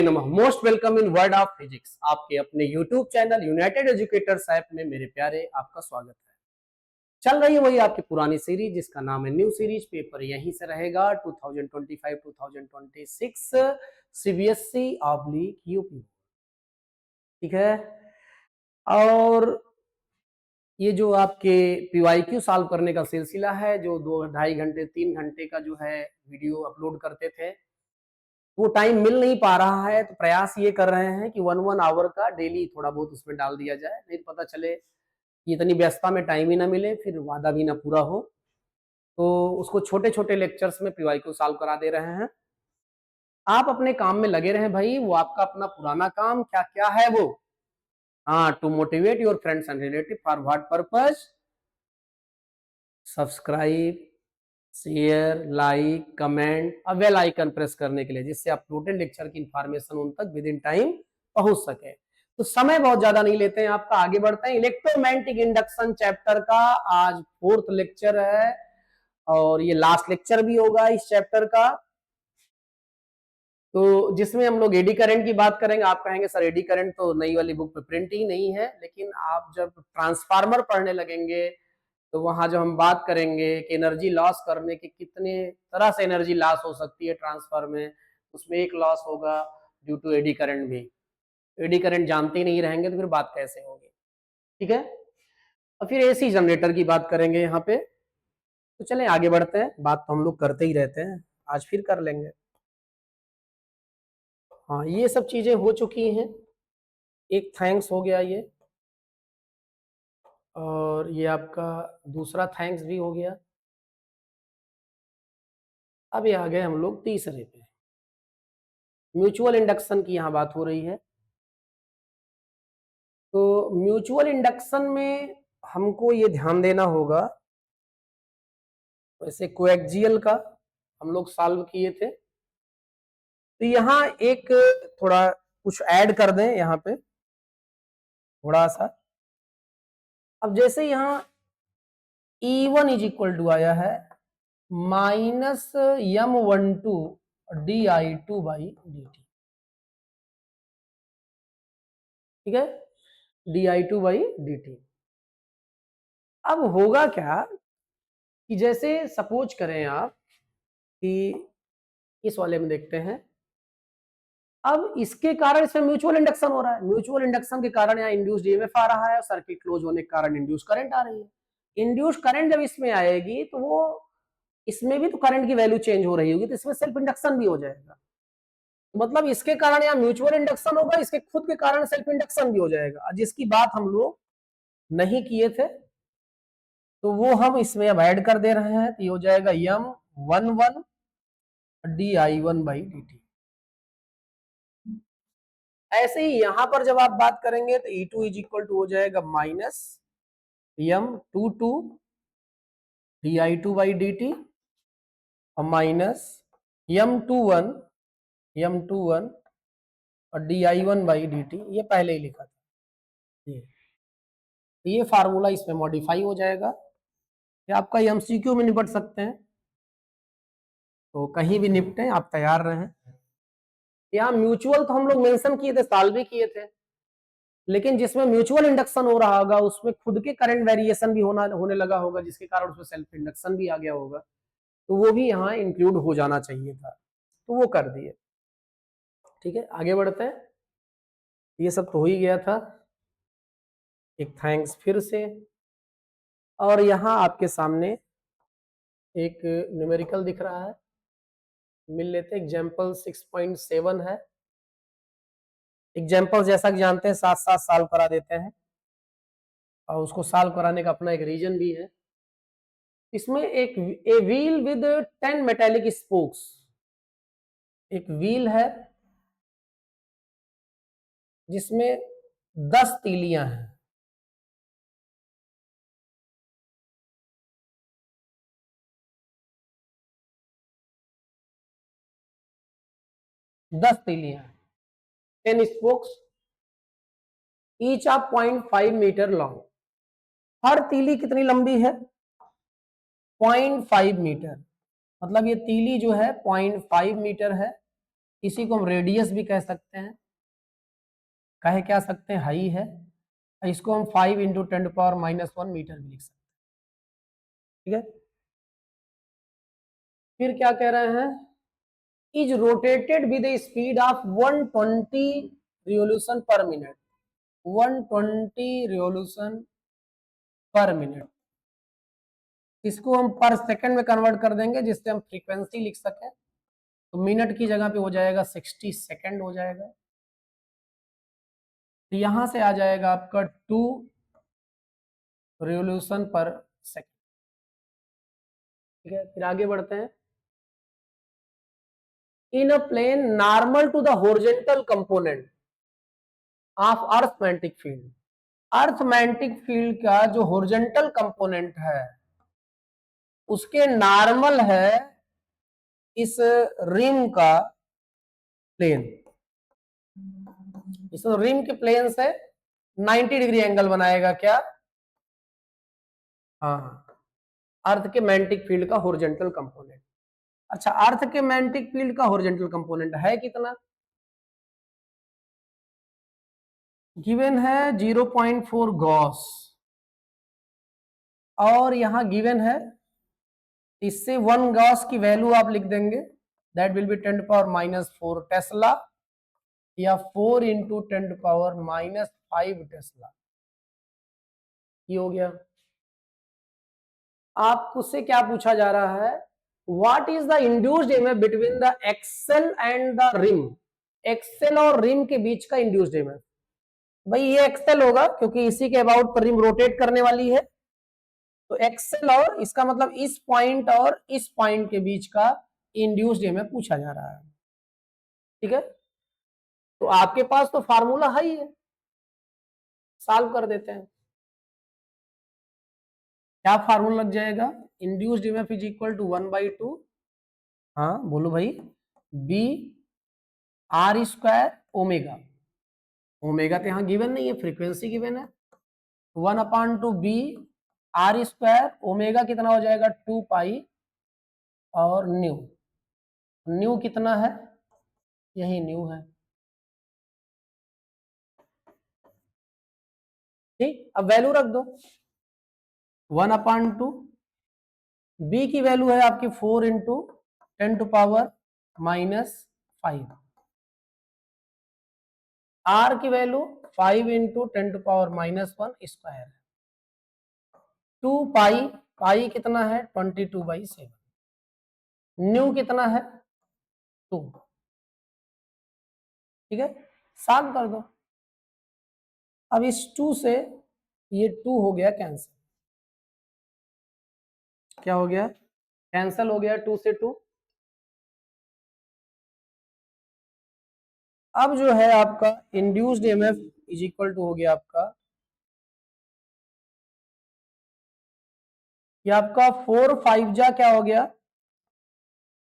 नमः। Most welcome in world of physics. आपके अपने YouTube channel United educators app में मेरे प्यारे आपका स्वागत है। चल रही है वही आपकी पुरानी सीरीज जिसका नाम है न्यू सीरीज। पेपर यहीं से रहेगा 2025-2026 सीबीएसई ऑब्लिक यूपी। ठीक है। और ये जो आपके पीवाईक्यू सॉल्व करने का सिलसिला है, जो 2-2.5 घंटे 3 घंटे का जो है वीडियो अपलोड करते थे, वो टाइम मिल नहीं पा रहा है। तो प्रयास ये कर रहे हैं कि 1 आवर का डेली थोड़ा बहुत उसमें डाल दिया जाए, नहीं तो पता चले कि इतनी व्यस्तता में टाइम ही ना मिले, फिर वादा भी ना पूरा हो। तो उसको छोटे छोटे लेक्चर्स में पीवाईक्यू सॉल्व करा दे रहे हैं। आप अपने काम में लगे रहें भाई, वो आपका अपना पुराना काम क्या क्या है वो। हाँ, to motivate your friends and relative for what purpose? Subscribe, share, like, comment और बेल आइकन प्रेस करने के लिए, जिससे अपलोडेड लेक्चर की इंफॉर्मेशन उन तक विद इन टाइम पहुंच सके। तो समय बहुत ज्यादा नहीं लेते हैं आपका, आगे बढ़ते हैं। इलेक्ट्रोमैग्नेटिक इंडक्शन चैप्टर का आज 4th लेक्चर है और ये लास्ट लेक्चर भी होगा इस चैप्टर का। तो जिसमें हम लोग एडी करंट की बात करेंगे। आप कहेंगे सर एडी करंट तो नई वाली बुक पे प्रिंट ही नहीं है, लेकिन आप जब ट्रांसफार्मर पढ़ने लगेंगे तो वहां जो हम बात करेंगे कि एनर्जी लॉस करने के कितने तरह से एनर्जी लॉस हो सकती है ट्रांसफर में, उसमें एक लॉस होगा ड्यू टू एडी करंट भी। एडी करंट जानते ही नहीं रहेंगे तो फिर बात कैसे होगी। ठीक है। और फिर एसी जनरेटर की बात करेंगे यहाँ पे। तो चलें आगे बढ़ते हैं, बात तो हम लोग करते ही रहते हैं, आज फिर कर लेंगे। हाँ, ये सब चीजें हो चुकी हैं। एक थैंक्स हो गया ये, और ये आपका दूसरा थैंक्स भी हो गया। अभी आ गए हम लोग तीसरे पे। म्यूचुअल इंडक्शन की यहाँ बात हो रही है। तो म्यूचुअल इंडक्शन में हमको ये ध्यान देना होगा, वैसे कोएक्सियल का हम लोग सॉल्व किए थे, तो यहाँ एक थोड़ा कुछ ऐड कर दें यहाँ पे थोड़ा सा। अब जैसे यहाँ E1 इज इक्वल टू आया है -M12 di2/dt। ठीक है, di2/dt। अब होगा क्या कि जैसे सपोज करें आप कि इस वाले में देखते हैं, अब इसके कारण इसमें म्यूचुअल इंडक्शन हो रहा है। म्यूचुअल इंडक्शन के कारण यहाँ इंड्यूस्ड ईएमएफ आ रहा है, सर्किट क्लोज होने के कारण इंड्यूस करंट आ रही है। इंड्यूस करंट जब इसमें आएगी तो वो इसमें भी तो करंट की वैल्यू चेंज हो रही होगी, तो इसमें सेल्फ इंडक्शन भी हो जाएगा। मतलब इसके कारण यहाँ म्यूचुअल इंडक्शन होगा, इसके खुद के कारण सेल्फ इंडक्शन भी हो जाएगा, जिसकी बात हम लोग नहीं किए थे। तो वो हम इसमें अब ऐड कर दे रहे हैं, तो ये हो जाएगा M11 di1/dt। ऐसे ही यहां पर जब आप बात करेंगे तो E2 इज इक्वल टू हो जाएगा -M22 di2/dt और -M21 और di1/dt। ये पहले ही लिखा था। ये फार्मूला इसमें मॉडिफाई हो जाएगा। ये आपका एमसीक्यू में निपट सकते हैं, तो कहीं भी निपटे आप तैयार रहें। यहाँ म्यूचुअल तो हम लोग मेंशन किए थे, सॉल्व भी किए थे, लेकिन जिसमें म्यूचुअल इंडक्शन हो रहा होगा उसमें खुद के करंट वेरिएशन भी होने लगा होगा, जिसके कारण उसमें सेल्फ इंडक्शन भी आ गया होगा, तो वो भी यहाँ इंक्लूड हो जाना चाहिए था, तो वो कर दिए। ठीक है, आगे बढ़ते हैं। ये सब तो हो ही गया था, एक थैंक्स फिर से। और यहाँ आपके सामने एक न्यूमेरिकल दिख रहा है, मिल लेते। एग्जाम्पल 6.7 है। एग्जाम्पल जैसा कि जानते हैं साथ साथ सॉल्व करा देते हैं, और उसको सॉल्व कराने का अपना एक रीजन भी है। इसमें एक व्हील विद 10 मेटेलिक स्पोक्स, एक व्हील है जिसमें 10 तीलियां हैं। दस तीलियां, 10 spokes, each of 0.5 metre long. हर तीली कितनी लंबी है? 0.5 मीटर। मतलब ये तीली जो है 0.5 मीटर है, इसी को हम रेडियस भी कह सकते हैं, कहे क्या सकते हैं, हाई है। इसको हम 5 इंटू 10⁻⁻1 मीटर भी लिख सकते हैं, ठीक है। फिर क्या कह रहे हैं, is rotated with the speed of 120 revolution per minute, 120 revolution per minute. इसको हम पर सेकंड में कन्वर्ट कर देंगे जिससे हम फ्रीक्वेंसी लिख सकें, तो मिनट की जगह पे हो जाएगा 60 सेकंड हो जाएगा। तो यहां से आ जाएगा आपका 2 रिवोल्यूशन पर सेकंड, ठीक है। फिर आगे बढ़ते हैं, in a plane normal to the horizontal component of earth magnetic field, earth magnetic field का जो हॉरिजॉन्टल कंपोनेंट है उसके नॉर्मल है इस रिम का प्लेन, इस रिम के प्लेन से 90 डिग्री एंगल बनाएगा क्या, हाँ, अर्थ के मैग्नेटिक फील्ड का हॉरिजॉन्टल कंपोनेंट। अच्छा, अर्थ के मैग्नेटिक फील्ड का हॉरिजॉन्टल कंपोनेंट है कितना, गिवन है 0.4 गॉस, और यहां गिवन है, इससे 1 गॉस की वैल्यू आप लिख देंगे, दैट विल बी 10⁻⁻4 टेस्ला, या 4 इंटू 10⁻⁻5 टेस्ला, ये हो गया। आपको से क्या पूछा जा रहा है, what is the induced EMF between the axle and the rim, axle और रिम के बीच का इंड्यूस्ड ईएमएफ। भाई ये एक्सेल होगा क्योंकि इसी के अबाउट पर रिम रोटेट करने वाली है, तो एक्सेल, और इसका मतलब इस पॉइंट और इस पॉइंट के बीच का इंड्यूस्ड ईएमएफ पूछा जा रहा है, ठीक है। तो आपके पास तो फार्मूला है ही है, सॉल्व कर देते हैं। क्या फार्मूला लग जाएगा, induced EMF is equal to 1/2, हाँ बोलो भाई, B R square omega, omega तो यहाँ गिवन नहीं है, फ्रीक्वेंसी गिवन है, 1/2 बी आर स्क्वायर, ओमेगा कितना हो जाएगा 2 पाई, और न्यू, न्यू कितना है, यही न्यू है, ठीक। अब वैल्यू रख दो, 1/2, बी की वैल्यू है आपकी 4 इंटू 10⁻⁻5, आर की वैल्यू 5 इंटू 10⁻⁻1 स्क्वायर, 2 पाई, पाई कितना है 22/7, न्यू कितना है 2, ठीक है। सॉल्व कर दो, अब इस 2 से ये 2 हो गया कैंसिल, क्या हो गया, कैंसिल हो गया 2 से 2। अब जो है आपका induced EMF is equal to हो गया आपका, ये आपका 4 5 जा क्या हो गया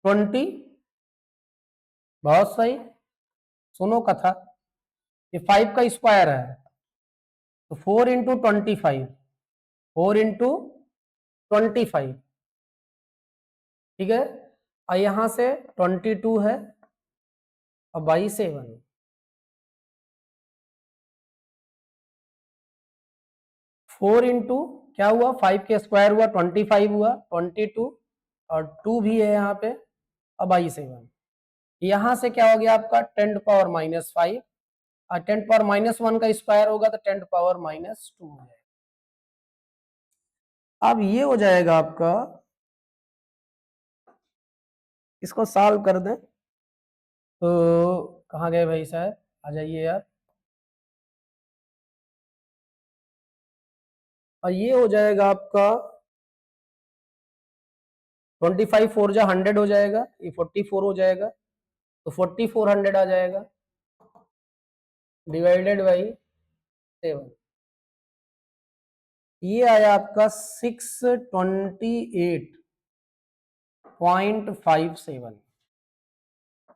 20, बहुत सही, सुनो कथा, ये 5 का स्क्वायर है, तो 4 इंटू 25, 4 इंटू 25, ठीक है। और यहां से 22 है, और बाई 7, 4 इंटू क्या हुआ 5 के स्क्वायर हुआ 25 हुआ 22, और 2 भी है यहाँ पे, और बाई 7, यहां से क्या हो गया आपका 10⁻⁻5, और 10⁻⁻1 का स्क्वायर होगा तो 10⁻⁻2 हो जाएगा। अब ये हो जाएगा आपका, इसको सॉल्व कर दें तो कहाँ गए भाई साहब, आ जाइए यार, और ये हो जाएगा आपका 25 4 जा 100 हो जाएगा, ये 44 हो जाएगा, तो 4400 आ जाएगा, डिवाइडेड बाई 7, ये आया आपका 628.57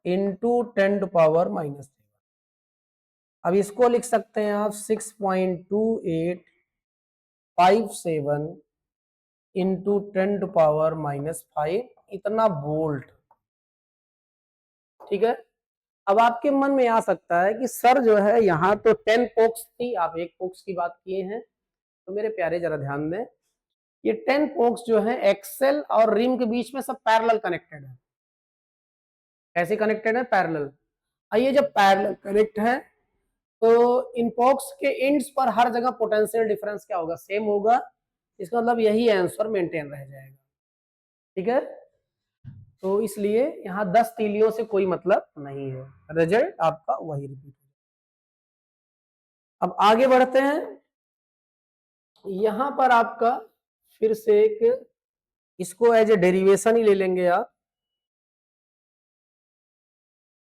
इंटू 10⁻⁻7। अब इसको लिख सकते हैं आप 6.2857 इंटू 10⁻⁻5, इतना वोल्ट, ठीक है। अब आपके मन में आ सकता है कि सर जो है यहाँ तो 10 पोक्स थी, आप एक पोक्स की बात किए हैं, तो मेरे प्यारे जरा ध्यान दें, ये 10 पोक्स जो है एक्सेल और रिम के बीच में सब पैरेलल कनेक्टेड है। कैसे कनेक्टेड है? पैरेलल। आइए, जब पैरेलल कनेक्ट है तो इन पोक्स के एंड्स पर हर जगह पोटेंशियल डिफरेंस क्या होगा? सेम होगा। इसका मतलब यही आंसर मेंटेन रह जाएगा। ठीक है, तो इसलिए यहाँ 10 तीलियों से कोई मतलब नहीं है, रिजल्ट आपका वही रिपीट। अब आगे बढ़ते हैं। यहां पर आपका फिर से एक, इसको एज ए डेरिवेशन ही ले लेंगे आप।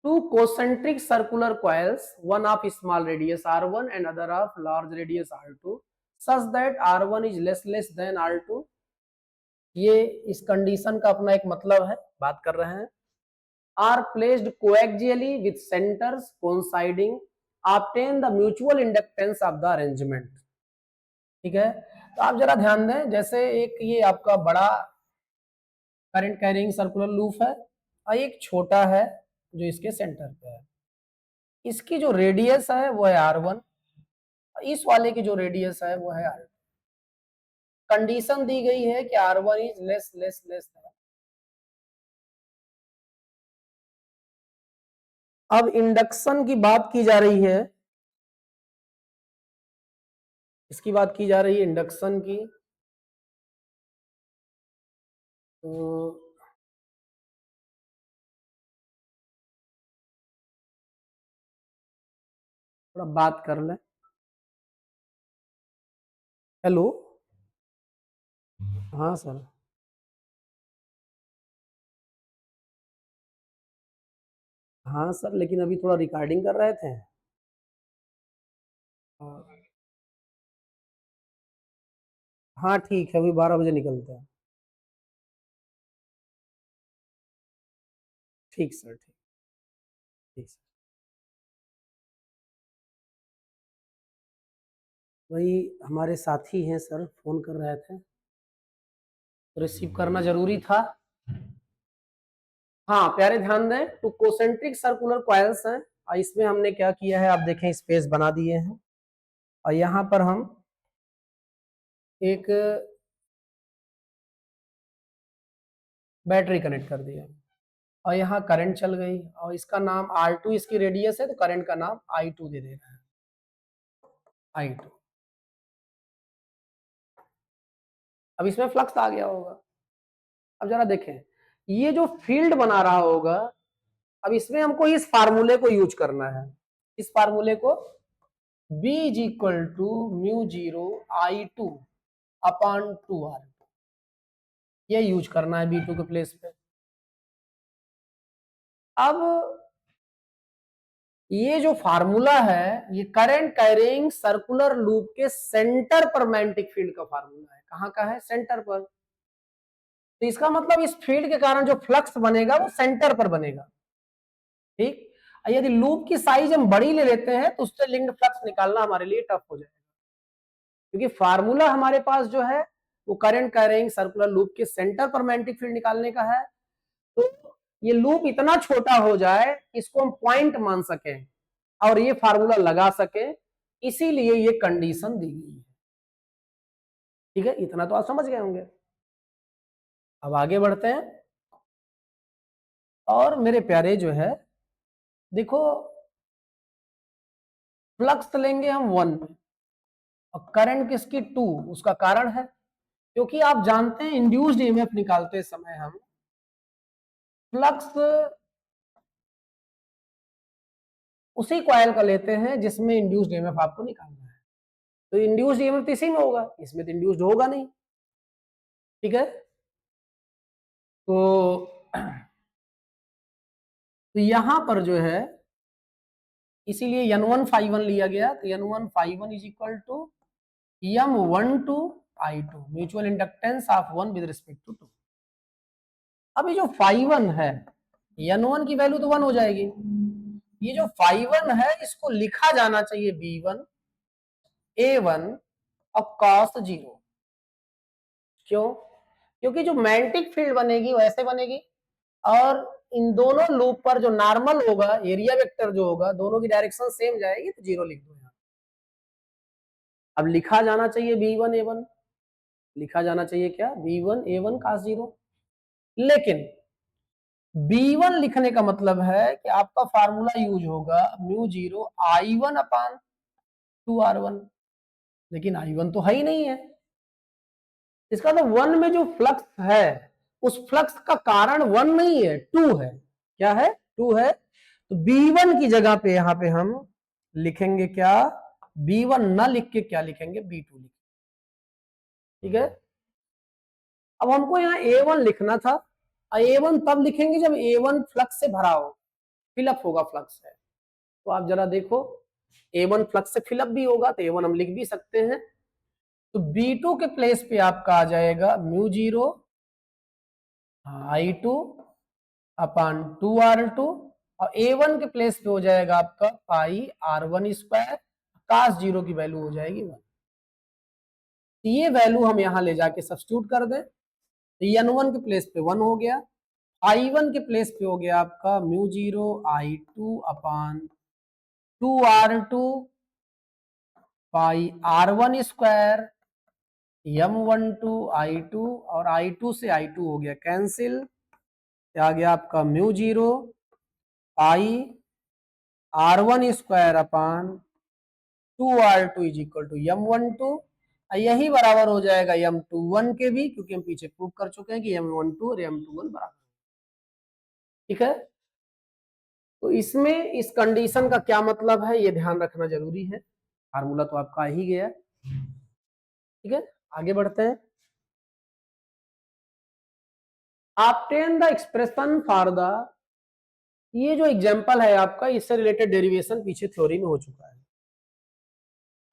Two concentric circular coils, one of small radius r1 and other of large radius r2, such that r1 is less than r2। ये इस कंडीशन का अपना एक मतलब है, बात कर रहे हैं। Are placed coaxially with centres coinciding, obtain the mutual inductance of the arrangement. ठीक है, तो आप जरा ध्यान दें, जैसे एक ये आपका बड़ा करंट कैरिंग सर्कुलर लूप है और एक छोटा है जो इसके सेंटर पे है। इसकी जो रेडियस है वो है r1, इस वाले की जो रेडियस है वो है r2। कंडीशन दी गई है कि r1 इज लेस। अब इंडक्शन की बात की जा रही है, इसकी बात की जा रही है इंडक्शन की। तो थोड़ा बात कर लें। हेलो, हाँ सर। हाँ सर, लेकिन अभी थोड़ा रिकॉर्डिंग कर रहे थे। हाँ ठीक है, अभी 12 बजे निकलते हैं। ठीक सर, ठीक। ठीक सर। वही हमारे साथी हैं सर, फोन कर रहे थे, तो रिसीव करना जरूरी था। हाँ प्यारे ध्यान दें, टू कोसेंट्रिक सर्कुलर कॉइल्स हैं, और इसमें हमने क्या किया है आप देखें, स्पेस बना दिए हैं और यहाँ पर हम एक बैटरी कनेक्ट कर दिया और यहाँ करंट चल गई, और इसका नाम R2 इसकी रेडियस है, तो करंट का नाम I2 दे दे रहा है, I2। अब इसमें फ्लक्स आ गया होगा। अब जरा देखें, ये जो फील्ड बना रहा होगा, अब इसमें हमको इस फार्मूले को यूज करना है। इस फार्मूले को B is equal to mu zero I2 upon 2R, ये यूज करना है B2 के प्लेस पे। अब ये जो फार्मूला है, ये करंट कैरिंग सर्कुलर लूप के सेंटर पर मैग्नेटिक फील्ड का फार्मूला है। कहां का है? सेंटर पर। तो इसका मतलब इस फील्ड के कारण जो फ्लक्स बनेगा वो सेंटर पर बनेगा। ठीक, यदि लूप की साइज हम बड़ी ले लेते हैं तो उससे लिंक्ड फ्लक्स निकालना हमारे लिए टफ हो जाएगा, क्योंकि फार्मूला हमारे पास जो है वो करंट कैरिंग सर्कुलर लूप के सेंटर पर मैग्नेटिक फील्ड निकालने का है। तो ये लूप इतना छोटा हो जाए इसको हम पॉइंट मान सके और ये फार्मूला लगा सके, इसीलिए ये कंडीशन दी गई है। ठीक है, इतना तो आप समझ गए होंगे। अब आगे बढ़ते हैं, और मेरे प्यारे जो है देखो, फ्लक्स लेंगे हम 1 में और करंट किसकी 2, उसका कारण है क्योंकि आप जानते हैं इंड्यूस्ड ईएमएफ निकालते समय हम फ्लक्स उसी कॉइल का लेते हैं जिसमें इंड्यूस्ड ईएमएफ आपको निकालना है। तो इंड्यूस्ड ईएमएफ तो इसी में होगा, इसमें तो इंड्यूस्ड होगा नहीं। ठीक है, तो यहां पर जो है इसीलिए N1 ∅1 लिया गया, तो N1 ∅1 is equal to M12 I2, mutual inductance of 1 with respect to 2। अब ये जो ∅1 है, N1 की वैल्यू तो 1 हो जाएगी, ये जो ∅1 है इसको लिखा जाना चाहिए B1 A1 और cos 0। क्यों? क्योंकि जो मैग्नेटिक फील्ड बनेगी वैसे बनेगी और इन दोनों लूप पर जो नॉर्मल होगा, एरिया वेक्टर जो होगा, दोनों की डायरेक्शन सेम जाएगी तो 0 लिख दो यहाँ। अब लिखा जाना चाहिए B1 A1, लिखा जाना चाहिए क्या, B1 A1 cos 0। लेकिन B1 लिखने का मतलब है कि आपका फार्मूला यूज होगा म्यू 0 I1 अपान 2R1, लेकिन I1 तो है ही नहीं है। इसका तो 1 में जो फ्लक्स है उस फ्लक्स का कारण 1 नहीं है, 2 है। क्या है, 2 है। तो B1 की जगह पे यहां पे हम लिखेंगे क्या, B1 ना लिख के क्या लिखेंगे, B2 लिखेंगे। ठीक है, अब हमको यहाँ A1 लिखना था, A1 तब लिखेंगे जब A1 फ्लक्स से भरा हो, फिलअप होगा फ्लक्स है। तो आप जरा देखो, A1 फ्लक्स से फिलअप भी होगा तो A1 हम लिख भी सकते हैं। तो B2 के प्लेस पे आपका आ जाएगा म्यू 0 I2 अपान 2R2, और A1 के प्लेस पे हो जाएगा आपका पाई R1 स्क्वायर, cos 0 की वैल्यू हो जाएगी 1। ये वैल्यू हम यहां ले जाके सब्स्टिट्यूट कर दें, तो N1 के प्लेस पे 1 हो गया, I1 के प्लेस पे हो गया आपका म्यू 0 I2 अपान 2R2 पाई R1 स्क्वायर M12 I2, और I2 से I2 हो गया कैंसिल, आ गया आपका mu 0 pi R1 square upon 2R2 is equal to M12, यही बराबर हो जाएगा M21 के भी, क्योंकि हम पीछे प्रूव कर चुके हैं कि M12 और M21 बराबर। ठीक है, तो इसमें इस कंडीशन का क्या मतलब है ये ध्यान रखना जरूरी है। फार्मूला तो आपका आ ही गया। ठीक है, आगे बढ़ते हैं। Obtain the expression for the, ये जो एग्जांपल है आपका, इससे रिलेटेड डेरिवेशन पीछे थ्योरी में हो चुका है।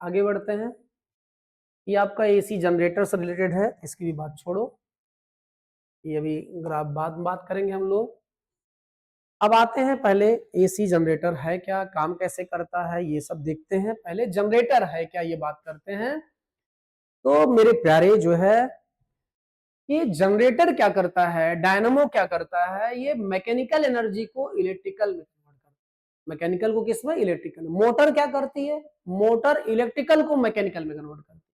आगे बढ़ते हैं, ये आपका एसी जनरेटर से रिलेटेड है, इसकी भी बात छोड़ो, ये अभी ग्राफ बाद बात करेंगे हम लोग। अब आते हैं पहले एसी जनरेटर है क्या, काम कैसे करता है, ये सब देखते हैं। पहले जनरेटर है क्या ये बात करते हैं। तो मेरे प्यारे जो है, ये जनरेटर क्या करता है, डायनामो क्या करता है, ये मैकेनिकल एनर्जी को इलेक्ट्रिकल में कन्वर्ट करता है। मैकेनिकल को किस में, इलेक्ट्रिकल। मोटर क्या करती है, मोटर इलेक्ट्रिकल को मैकेनिकल में कन्वर्ट करती है।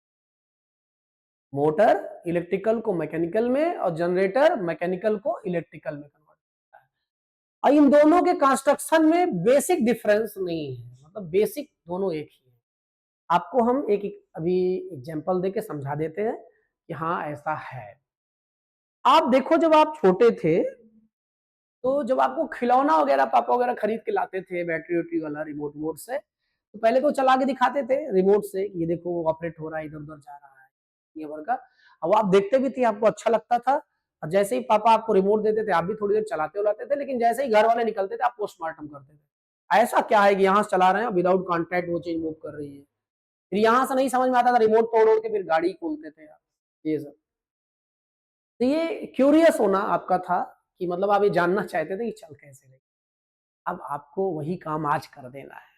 मोटर इलेक्ट्रिकल को मैकेनिकल में, और जनरेटर मैकेनिकल को इलेक्ट्रिकल में कन्वर्ट करता है। और इन दोनों के कंस्ट्रक्शन में बेसिक डिफरेंस नहीं है, मतलब बेसिक दोनों एक ही है। आपको हम एक अभी एग्जांपल देके समझा देते हैं कि हाँ ऐसा है। आप देखो, जब आप छोटे थे तो जब आपको खिलौना वगैरह पापा वगैरह खरीद के लाते थे, बैटरी वैटरी वाला रिमोट मोड से, तो पहले तो चला के दिखाते थे रिमोट से, ये देखो वो ऑपरेट हो रहा है, इधर उधर जा रहा है, ये भर का। अब आप देखते भी थे, आपको अच्छा लगता था, और जैसे ही पापा आपको रिमोट देते थे आप भी थोड़ी देर चलाते उलाते थे, लेकिन जैसे ही घर वाले निकलते थे आप पोस्टमार्टम करते थे, ऐसा क्या है कि यहाँ से चला रहे हैं विदाउट कॉन्टैक्ट वो चीज मूव कर रही है। फिर यहाँ से नहीं समझ में आता था, रिमोट तोड़ के फिर गाड़ी खोलते थे आप, ये सब। तो ये क्यूरियस होना आपका था, कि मतलब आप ये जानना चाहते थे कि चल कैसे रही। अब आपको वही काम आज कर देना है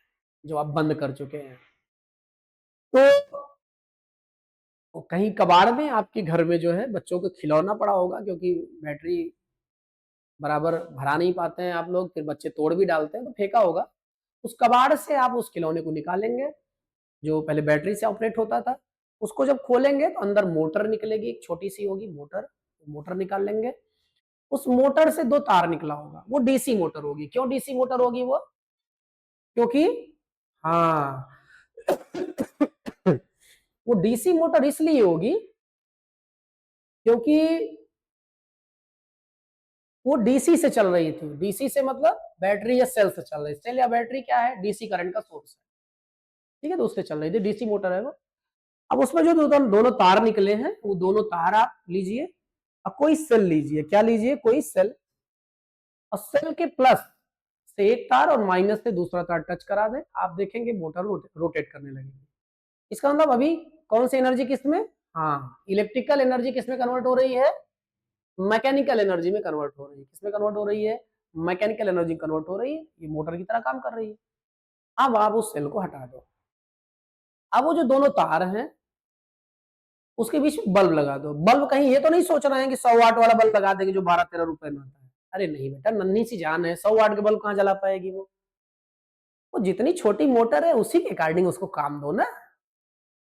जो आप बंद कर चुके हैं। तो कहीं कबाड़ में आपके घर में जो है बच्चों को खिलौना पड़ा होगा, क्योंकि बैटरी बराबर भरा नहीं पाते हैं आप लोग, फिर बच्चे तोड़ भी डालते हैं, तो फेंका होगा। उस कबाड़ से आप उस खिलौने को निकालेंगे जो पहले बैटरी से ऑपरेट होता था। उसको जब खोलेंगे तो अंदर मोटर निकलेगी, एक छोटी सी होगी मोटर, मोटर निकाल लेंगे। उस मोटर से दो तार निकला होगा, वो डीसी मोटर होगी। क्यों डीसी मोटर होगी वो, क्योंकि हाँ वो डीसी मोटर इसलिए होगी क्योंकि वो डीसी से चल रही थी। डीसी से मतलब बैटरी या सेल से चल रही। सेल या बैटरी क्या है, डीसी करंट का सोर्स है। ठीक है, तो उससे चल रही थी, डीसी मोटर है वो। अब उसमें जो दोनों तार निकले हैं, वो दोनों तार आप लीजिए और कोई सेल लीजिए। क्या लीजिए, कोई सेल, और सेल के प्लस से एक तार और माइनस से दूसरा तार टच करा दें, आप देखेंगे मोटर रोटेट करने लगेगी। इसका मतलब अभी कौन सी एनर्जी किसमें, हाँ इलेक्ट्रिकल एनर्जी किसमें कन्वर्ट हो रही है, मैकेनिकल एनर्जी में कन्वर्ट हो रही है। किसमें कन्वर्ट हो रही है, मैकेनिकल एनर्जी कन्वर्ट हो रही है, ये मोटर की तरह काम कर रही है। अब आप उस सेल को हटा दो, अब वो जो दोनों तार हैं उसके बीच में बल्ब लगा दो। बल्ब कहीं ये तो नहीं सोच रहे हैं कि 100 वाट वाला बल्ब लगा देंगे जो 12-13 रुपए में आता है, अरे नहीं बेटा, नन्ही सी जान है, 100 वाट के बल्ब कहाँ जला पाएगी वो जितनी छोटी मोटर है उसी के अकॉर्डिंग उसको काम दो ना।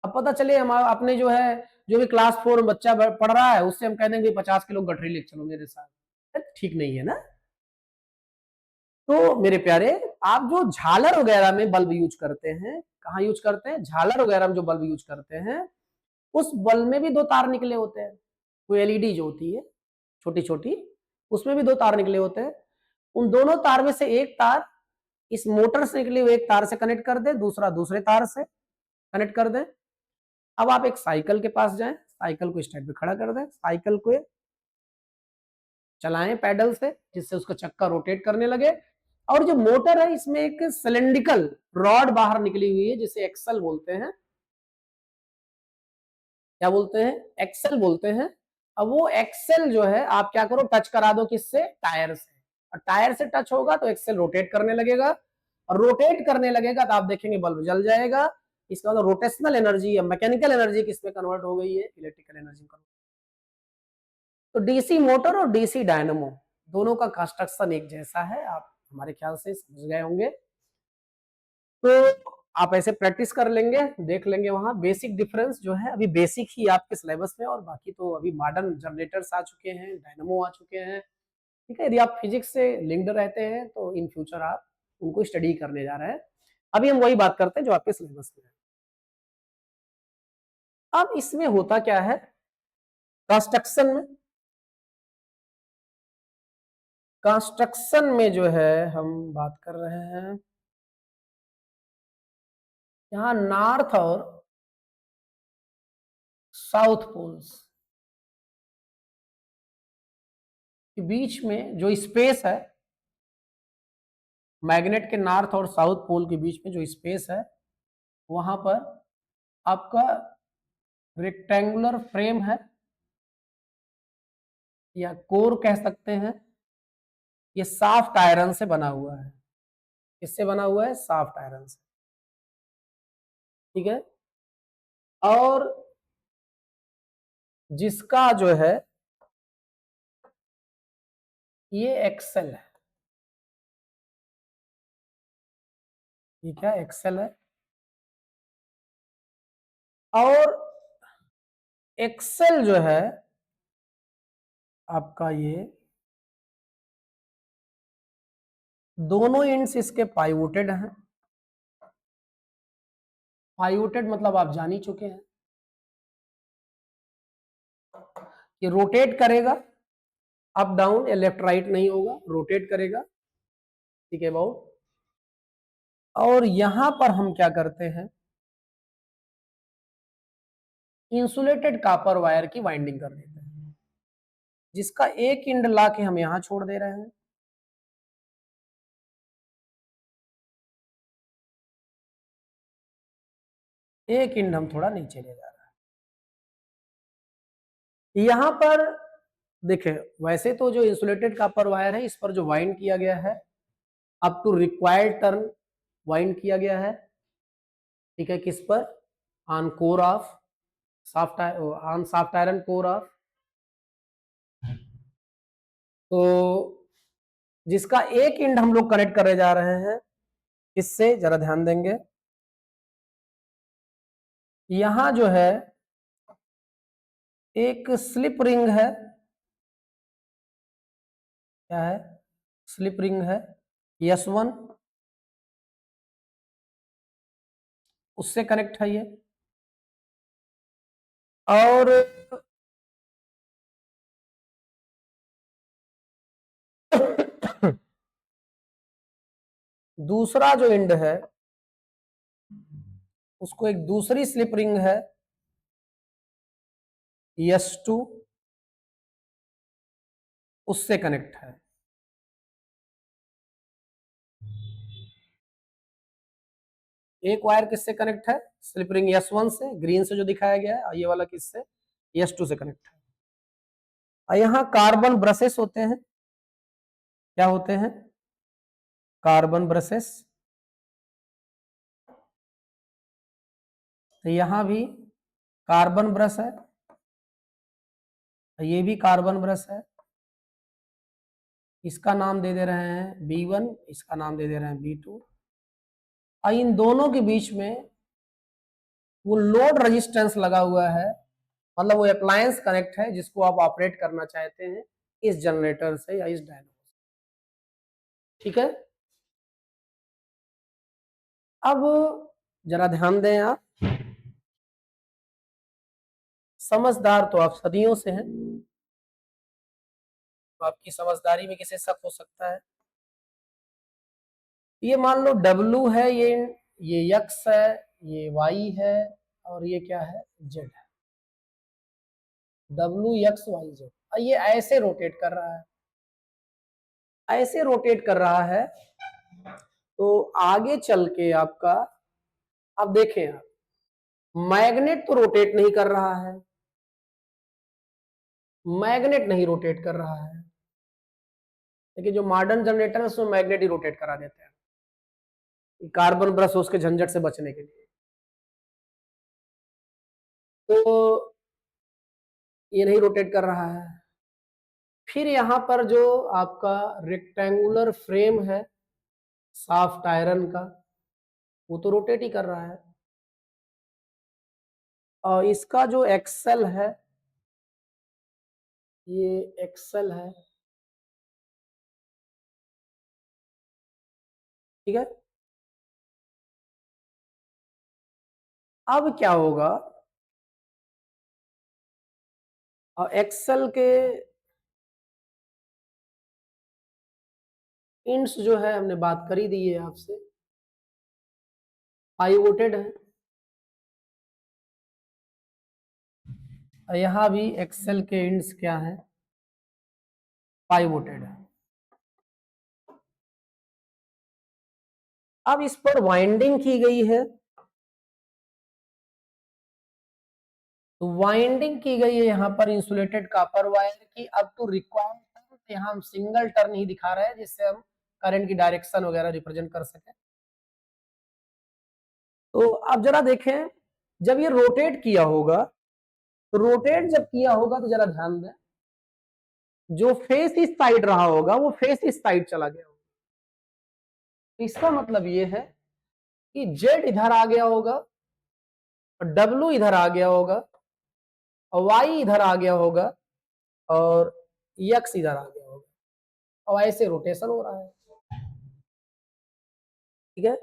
अब पता चले हम अपने जो है, जो भी क्लास 4 में बच्चा पढ़ रहा है, उससे हम कह देंगे 50 किलो गठरी ले चलो मेरे साथ, ठीक नहीं है ना। तो मेरे प्यारे, आप जो झालर वगैरह में बल्ब यूज करते हैं, कहाँ यूज करते हैं, झालर वगैरह में जो बल्ब यूज करते हैं, उस बल्ब में भी 2 तार निकले होते हैं। कोई एलईडी जो होती है छोटी छोटी, उसमें भी 2 तार निकले होते हैं। उन दोनों तार में से एक तार इस मोटर से निकले हुए एक तार से कनेक्ट कर दे, दूसरा दूसरे तार से कनेक्ट कर दें। अब आप एक साइकिल के पास जाएं, साइकिल को इस टाइप पे खड़ा कर दें, साइकिल को चलाएं पैडल से, जिससे उसका चक्का रोटेट करने लगे। और जो मोटर है, इसमें एक सिलेंड्रिकल रॉड बाहर निकली हुई है, जिसे एक्सल बोलते हैं। क्या बोलते हैं? एक्सल बोलते हैं। अब वो एक्सल जो है, आप क्या करो, टच करा दो किससे? टायर से। और टायर से टच होगा तो एक्सल रोटेट करने लगेगा, और रोटेट करने लगेगा तो आप देखेंगे बल्ब जल जाएगा। इसका मतलब रोटेशनल एनर्जी या मैकेनिकल एनर्जी किसमें कन्वर्ट हो गई है? इलेक्ट्रिकल एनर्जी में। तो डीसी मोटर और डीसी डायनेमो दोनों का कंस्ट्रक्शन एक जैसा है, आप हमारे ख्याल से समझ गए होंगे। तो आप ऐसे प्रैक्टिस कर लेंगे, देख लेंगे वहां बेसिक डिफरेंस जो है, अभी बेसिक ही आपके सिलेबस में, और बाकी तो अभी मॉडर्न जनरेटर्स आ चुके हैं, डायनेमो आ चुके हैं। ठीक है, यदि आप फिजिक्स से लिंक्ड रहते हैं तो इन फ्यूचर आप उनको स्टडी करने जा रहे हैं। अभी हम वही बात करते हैं जो आपके सिलेबस में है। अब इसमें होता क्या है कंस्ट्रक्शन में? कंस्ट्रक्शन में जो है हम बात कर रहे हैं, यहाँ नॉर्थ और साउथ पोल्स के बीच में जो स्पेस है, मैग्नेट के नॉर्थ और साउथ पोल के बीच में जो स्पेस है, वहां पर आपका रेक्टेंगुलर फ्रेम है, या कोर कह सकते हैं। ये सॉफ्ट आयरन से बना हुआ है। किससे बना हुआ है? सॉफ्ट आयरन से। ठीक है, और जिसका जो है ये एक्सेल है। ये क्या एक्सेल है? और एक्सेल जो है आपका, ये दोनों एंड्स इसके पाइवोटेड हैं। पाइवोटेड मतलब आप जान ही चुके हैं कि रोटेट करेगा, अप डाउन या लेफ्ट राइट नहीं होगा, रोटेट करेगा। ठीक है बाबू। और यहां पर हम क्या करते हैं, इंसुलेटेड कॉपर वायर की वाइंडिंग कर देते हैं, जिसका एक एंड ला के हम यहां छोड़ दे रहे हैं। एक एंड हम थोड़ा नीचे ले जा रहे हैं। यहां पर देखें, वैसे तो जो इंसुलेटेड कॉपर वायर है, इस पर जो वाइंड किया गया है, up to required turn wind किया गया है। ठीक है, किस पर? On core of soft, on soft iron core of. तो जिसका एक एंड हम लोग कनेक्ट करने जा रहे हैं, इससे जरा ध्यान देंगे, यहां जो है एक स्लिप रिंग है। क्या है? स्लिप रिंग है, S1, उससे कनेक्ट है ये। और दूसरा जो एंड है, उसको एक दूसरी स्लिप रिंग है S2, उससे कनेक्ट है। एक वायर किससे कनेक्ट है? स्लिप रिंग S1 से, ग्रीन से जो दिखाया गया है, और ये वाला किससे? S2 से कनेक्ट है। और यहाँ कार्बन ब्रशेस होते हैं। क्या होते हैं? Carbon brushes. तो यहां भी कार्बन ब्रश है, ये भी कार्बन ब्रश है। इसका नाम दे दे रहे हैं B1, इसका नाम दे दे रहे हैं B2, और इन दोनों के बीच में वो लोड रेजिस्टेंस लगा हुआ है, मतलब वो अप्लायंस कनेक्ट है जिसको आप ऑपरेट करना चाहते हैं इस जनरेटर से या इस डायनो से। ठीक है, अब जरा ध्यान दें आप, समझदार तो आप सदियों से हैं, तो आपकी समझदारी में किसे शक हो सकता है। ये मान लो W है, ये X है, ये Y है, और ये क्या है, Z है। WXYZ, और ये ऐसे रोटेट कर रहा है, ऐसे रोटेट कर रहा है। तो आगे चल के आपका, अब देखें आप, मैग्नेट तो रोटेट नहीं कर रहा है, मैग्नेट नहीं रोटेट कर रहा है, लेकिन जो मॉडर्न जनरेटर है उसमें मैग्नेट ही रोटेट करा देते हैं, कार्बन ब्रश उसके झंझट से बचने के लिए। तो ये नहीं रोटेट कर रहा है। फिर यहाँ पर जो आपका रेक्टेंगुलर फ्रेम है सॉफ्ट आयरन का, वो तो रोटेट ही कर रहा है। और इसका जो एक्सेल है, ये एक्सेल है, ठीक है। अब क्या होगा, और एक्सेल के इंड्स जो है हमने बात करी दी है आपसे, पाइवोटेड है, और यहां भी एक्सेल के इंड्स क्या है, पाइवोटेड है। अब इस पर वाइंडिंग की गई है, तो वाइंडिंग की गई है यहाँ पर इंसुलेटेड कॉपर वायर की। अब टू रिक्वायरमेंट यहाँ हम सिंगल टर्न ही दिखा रहे हैं जिससे हम करंट की डायरेक्शन वगैरह रिप्रेजेंट कर सके। तो अब जरा देखें, जब ये रोटेट किया होगा, तो रोटेट जब किया होगा तो जरा ध्यान दें, जो फेस इस साइड रहा होगा वो फेस इस साइड चला गया होगा। इसका मतलब ये है कि जेड इधर आ गया होगा, और डब्ल्यू इधर आ गया होगा, और वाई इधर आ गया होगा, और यक्स इधर आ गया होगा, और ऐसे रोटेशन हो रहा है। ठीक है,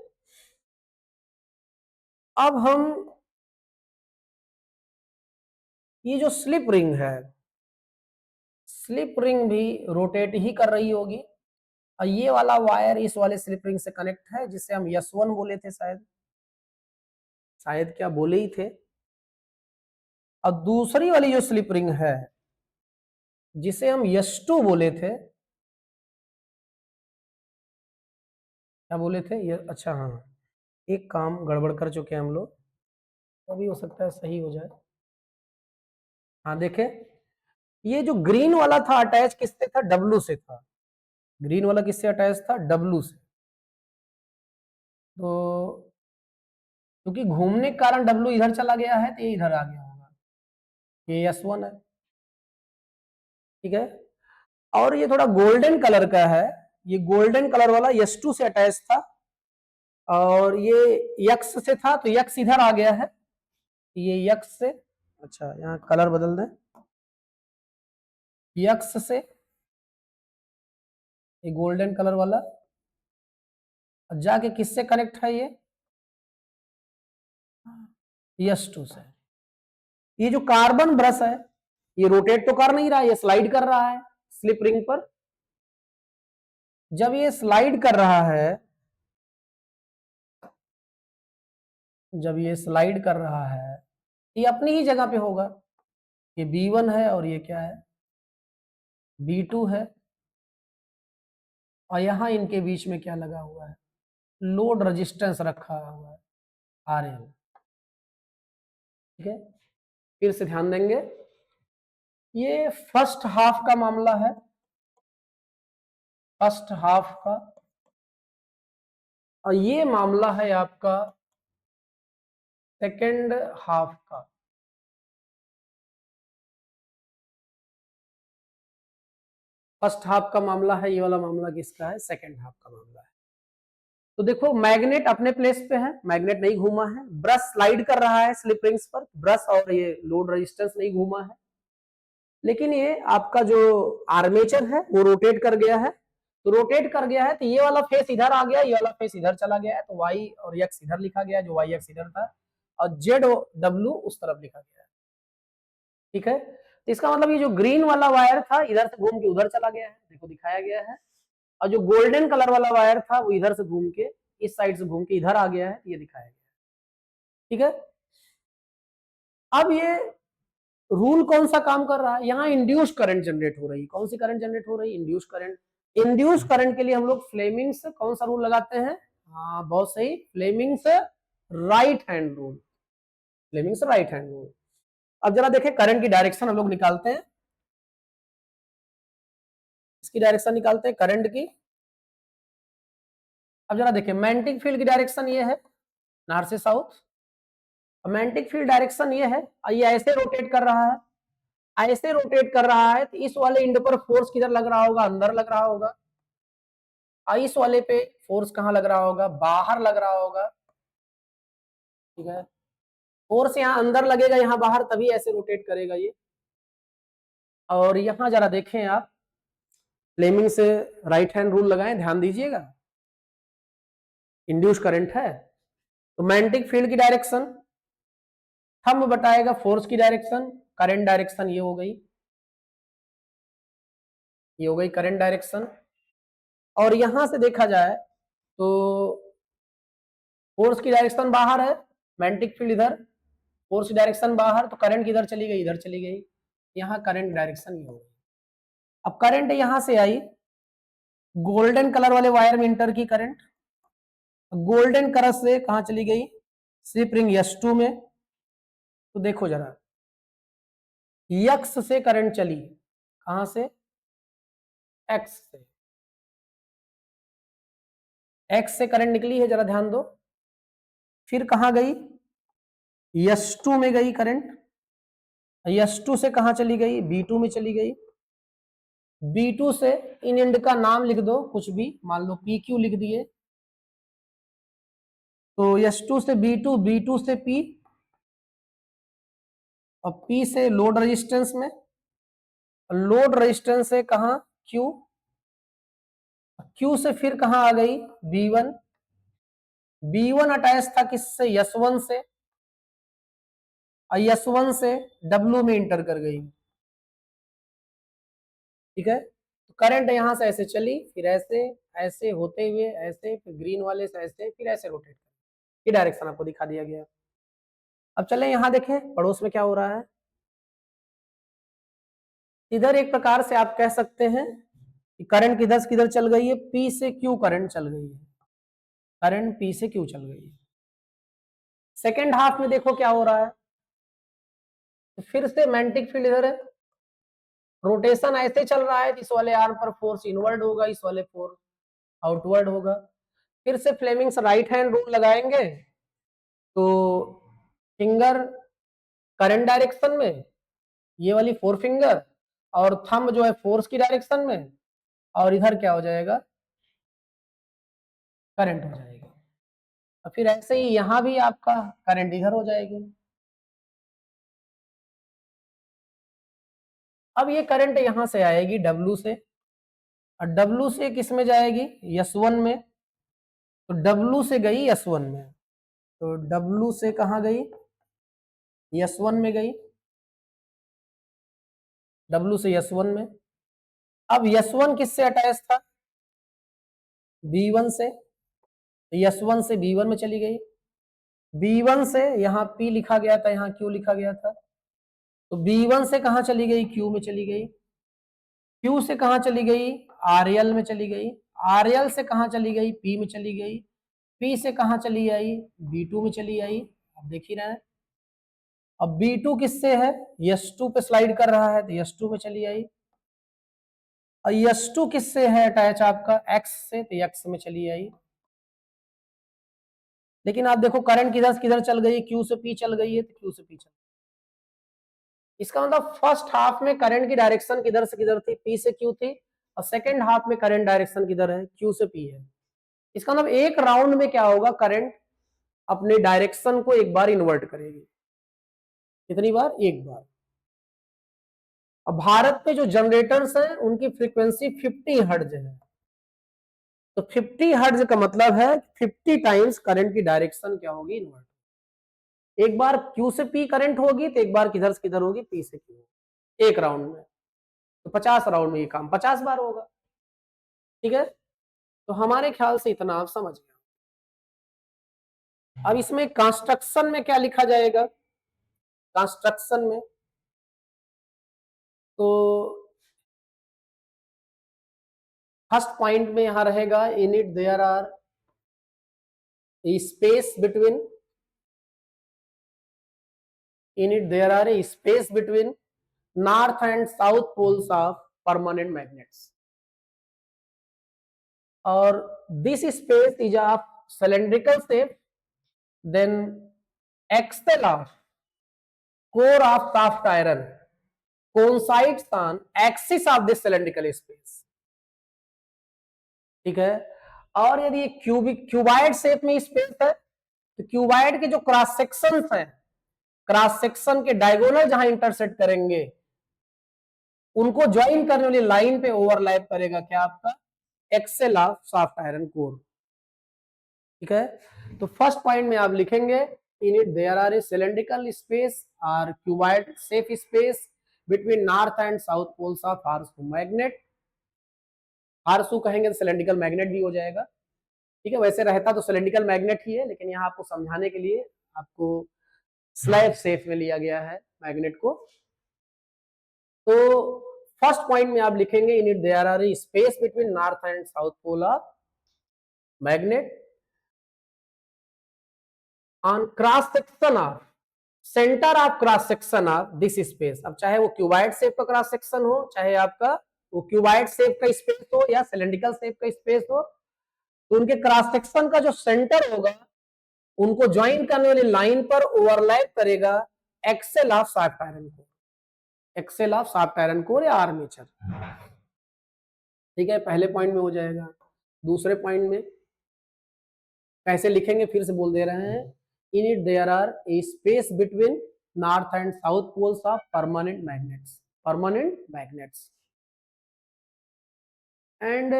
अब हम ये जो स्लिप रिंग है, स्लिप रिंग भी रोटेट ही कर रही होगी, और ये वाला वायर इस वाले स्लिप रिंग से कनेक्ट है जिसे हम S1 बोले थे, शायद शायद क्या बोले ही थे। और दूसरी वाली जो स्लिप रिंग है जिसे हम S2 बोले थे, क्या बोले थे ये, अच्छा हाँ, एक काम गड़बड़ कर चुके हैं हम लोग, अभी हो सकता है सही हो जाए। हाँ देखे, ये जो ग्रीन वाला था अटैच किससे था, W से था। ग्रीन वाला किससे अटैच था, W से। तो क्योंकि घूमने के कारण W इधर चला गया है तो ये इधर आ गया होगा, ये S1 है। ठीक है, और ये थोड़ा गोल्डन कलर का है, ये गोल्डन कलर वाला S2 से अटैच था, और ये यक्स से था, तो यक्स इधर आ गया है, ये यक्स से, अच्छा यहाँ कलर बदल दें, यक्स से, ये गोल्डन कलर वाला जाके किससे कनेक्ट है, ये S2 से। ये जो कार्बन ब्रश है ये रोटेट तो कर नहीं रहा है, ये स्लाइड कर रहा है स्लिप रिंग पर। जब ये स्लाइड कर रहा है, जब ये स्लाइड कर रहा है, ये अपनी ही जगह पे होगा, ये B1 है और ये क्या है, B2 है, और यहां इनके बीच में क्या लगा हुआ है, लोड रेजिस्टेंस रखा हुआ है RL। ठीक है, फिर से ध्यान देंगे, ये फर्स्ट हाफ का मामला है, फर्स्ट हाफ का, और ये मामला है आपका सेकेंड हाफ का। फर्स्ट हाफ का मामला है, ये वाला मामला किसका है, सेकंड हाफ का मामला है। तो देखो मैग्नेट अपने प्लेस पे है, मैग्नेट नहीं घूमा है, ब्रश स्लाइड कर रहा है स्लिप रिंग्स पर, ब्रश और ये लोड रेजिस्टेंस नहीं घूमा है, लेकिन ये आपका जो आर्मेचर है वो रोटेट कर गया है। तो रोटेट कर गया है तो ये वाला फेस इधर आ गया, ये वाला फेस इधर चला गया है, तो वाई और एक्स इधर लिखा गया, जो वाई एक्स इधर था, और जेड डब्ल्यू उस तरफ लिखा गया है। ठीक है, तो इसका मतलब ये जो ग्रीन वाला वायर था इधर से घूम के उधर चला गया है, देखो दिखाया गया है, और जो गोल्डन कलर वाला वायर था वो इधर से घूम के इस साइड से घूम के इधर आ गया है, ये दिखाया गया है। ठीक है, अब ये रूल कौन सा काम कर रहा है, यहाँ इंड्यूस करंट जनरेट हो रही है, कौन सी करंट जनरेट हो रही है, इंड्यूस करंट। इंड्यूस करंट के लिए हम लोग फ्लेमिंग्स कौन सा रूल लगाते हैं, हाँ बहुत सही, Fleming's right hand rule, Fleming's right hand rule. अब जरा देखें करंट की डायरेक्शन हम लोग निकालते हैं, इसकी डायरेक्शन निकालते हैं करंट की। अब जरा देखें मैग्नेटिक फील्ड की डायरेक्शन ये है नॉर्थ से साउथ, मैग्नेटिक फील्ड डायरेक्शन ये है, ये ऐसे रोटेट कर रहा है, ऐसे रोटेट कर रहा है, तो इस वाले इंड पर फोर्स किधर लग रहा होगा, अंदर लग रहा होगा, इस वाले पे फोर्स कहां लग रहा होगा, बाहर लग रहा होगा। ठीक है, फोर्स यहाँ अंदर लगेगा, यहाँ बाहर, तभी ऐसे रोटेट करेगा ये। और यहां जरा देखें आप, फ्लेमिंग से राइट हैंड रूल लगाएं, ध्यान दीजिएगा, इंड्यूस करंट है, तो मैग्नेटिक फील्ड की डायरेक्शन थंब बताएगा फोर्स की डायरेक्शन, करंट डायरेक्शन ये हो गई, ये हो गई करंट डायरेक्शन। और यहां से देखा जाए तो फोर्स की डायरेक्शन बाहर है, मैग्नेटिक फील्ड इधर, फोर्स की डायरेक्शन बाहर, तो करंट किधर चली गई, इधर चली गई, यहाँ करंट डायरेक्शन ये हो गई। अब करंट यहां से आई, गोल्डन कलर वाले वायर में इंटर की करंट, गोल्डन कलर से कहां चली गई, स्लिप रिंग S2 में। तो देखो जरा, यक्स से करंट चली, कहां से, एक्स से, एक्स से करंट निकली है, जरा ध्यान दो, फिर कहां गई, S2 में गई करंट, S2 से कहां चली गई, B2 में चली गई, B2 से इन एंड का नाम लिख दो कुछ भी, मान लो PQ लिख दिए, तो S2 से B2, B2 से P, और P से लोड रेजिस्टेंस में, लोड रेजिस्टेंस से कहां, Q, Q से फिर कहां आ गई, B1, B1 अटैच था किससे, S1 से, और S1 से W में इंटर कर गई। ठीक है, तो करंट यहां से ऐसे चली, फिर ऐसे, ऐसे होते हुए ऐसे, फिर ग्रीन वाले से ऐसे, फिर ऐसे रोटेट, ये डायरेक्शन आपको दिखा दिया गया। अब चलें यहां देखें पड़ोस में क्या हो रहा है, इधर एक प्रकार से आप कह सकते हैं कि करंट किधर से किधर चल गई है, P से Q करंट चल गई है, करंट P से Q चल गई है। सेकेंड हाफ में देखो क्या हो रहा है, तो फिर से मैग्नेटिक फील्ड इधर है, रोटेशन ऐसे चल रहा है, इस वाले आर्म पर फोर्स इनवर्ड होगा, इस वाले फोर्स आउटवर्ड होगा। फिर से फ्लेमिंग्स राइट हैंड रूल लगाएंगे, तो फिंगर करंट डायरेक्शन में, ये वाली फोर फिंगर, और थंब जो है फोर्स की डायरेक्शन में, और इधर क्या हो जाएगा, करंट हो जाएगा। और फिर ऐसे ही यहां भी आपका करंट इधर हो जाएगी। अब ये करंट यहां से आएगी W से, और W से किस में जाएगी, S1 में, तो W से गई S1 में, तो W से कहां गई, S1 में गई, W से S1 में। अब S1 किससे अटैच था, B1 से, तो S1 से B1 में चली गई, B1 से यहाँ P लिखा गया था, यहाँ Q लिखा गया था, तो B1 से कहां चली गई, Q में चली गई, Q से कहां चली गई, RL में चली गई, RL से कहां चली गई, P में चली गई, P से कहां चली आई, B2 में चली आई। आप देख ही रहे हैं, अब B2 किससे है, S2 पे स्लाइड कर रहा है, तो S2 में चली आई, और S2 किससे है अटैच आपका, X से, तो X में चली आई। लेकिन आप देखो करंट किधर से किधर चल गई है, Q से P चल गई है, तो Q से P चल, इसका मतलब फर्स्ट हाफ में करंट की डायरेक्शन किधर से किधर थी, P से Q थी, और सेकेंड हाफ में करंट डायरेक्शन किधर है, Q से P है। इसका मतलब एक राउंड में क्या होगा, करंट अपने डायरेक्शन को एक बार इन्वर्ट करेगी। कितनी बार, एक बार। अब भारत में जो जनरेटर्स हैं उनकी फ्रीक्वेंसी 50 हर्ट्ज है, तो 50 हर्ट्ज का मतलब है 50 टाइम्स करंट की डायरेक्शन क्या होगी, इन्वर्ट। एक बार Q से P करंट होगी तो एक बार किधर से किधर होगी, P से Q, एक राउंड में। तो 50 राउंड में ये काम 50 बार होगा। ठीक है, तो हमारे ख्याल से इतना आप समझ गए। अब इसमें कंस्ट्रक्शन में क्या लिखा जाएगा, कंस्ट्रक्शन में तो फर्स्ट पॉइंट में यहां रहेगा, in it there are space between, in it there are a space between north and south poles of permanent magnets, or this space is of cylindrical shape, then axle of core of soft iron coincides on axis of this cylindrical space। ठीक है, और यदि cuboid shape में space है तो cuboid के जो cross section है, क्रॉस सेक्शन के डायगोनल जहां इंटरसेक्ट करेंगे उनको ज्वाइन करने वाली लाइन पे ओवरलैप करेगा क्या, आपका axle of soft iron core. ठीक है, तो फर्स्ट पॉइंट में आप लिखेंगे, in it there are a cylindrical space और cuboid shape space between north and south poles of horseshoe magnet. Horseshoe कहेंगे तो सिलेंड्रिकल मैग्नेट भी हो जाएगा। ठीक है, वैसे रहता तो सिलेंड्रिकल मैग्नेट ही है, लेकिन यहाँ आपको समझाने के लिए आपको स्लैब शेप में लिया गया है मैग्नेट को। तो फर्स्ट पॉइंट में आप लिखेंगे, in it there are a space between north and south pole of magnet on cross section of centre of cross section of this space. अब चाहे वो क्यूबाइड शेप का क्रॉस सेक्शन हो, चाहे आपका वो क्यूबाइड शेप का स्पेस हो या सिलेंड्रिकल शेप का स्पेस हो, तो उनके क्रॉस सेक्शन का जो सेंटर होगा उनको ज्वाइन करने वाली लाइन पर ओवरलैप करेगा axle of soft iron core, axle of soft iron core या आर्मेचर। ठीक है, पहले पॉइंट में हो जाएगा। दूसरे पॉइंट में कैसे लिखेंगे, फिर से बोल दे रहे हैं, in it there are a space between north and south poles of permanent magnets, permanent magnets, and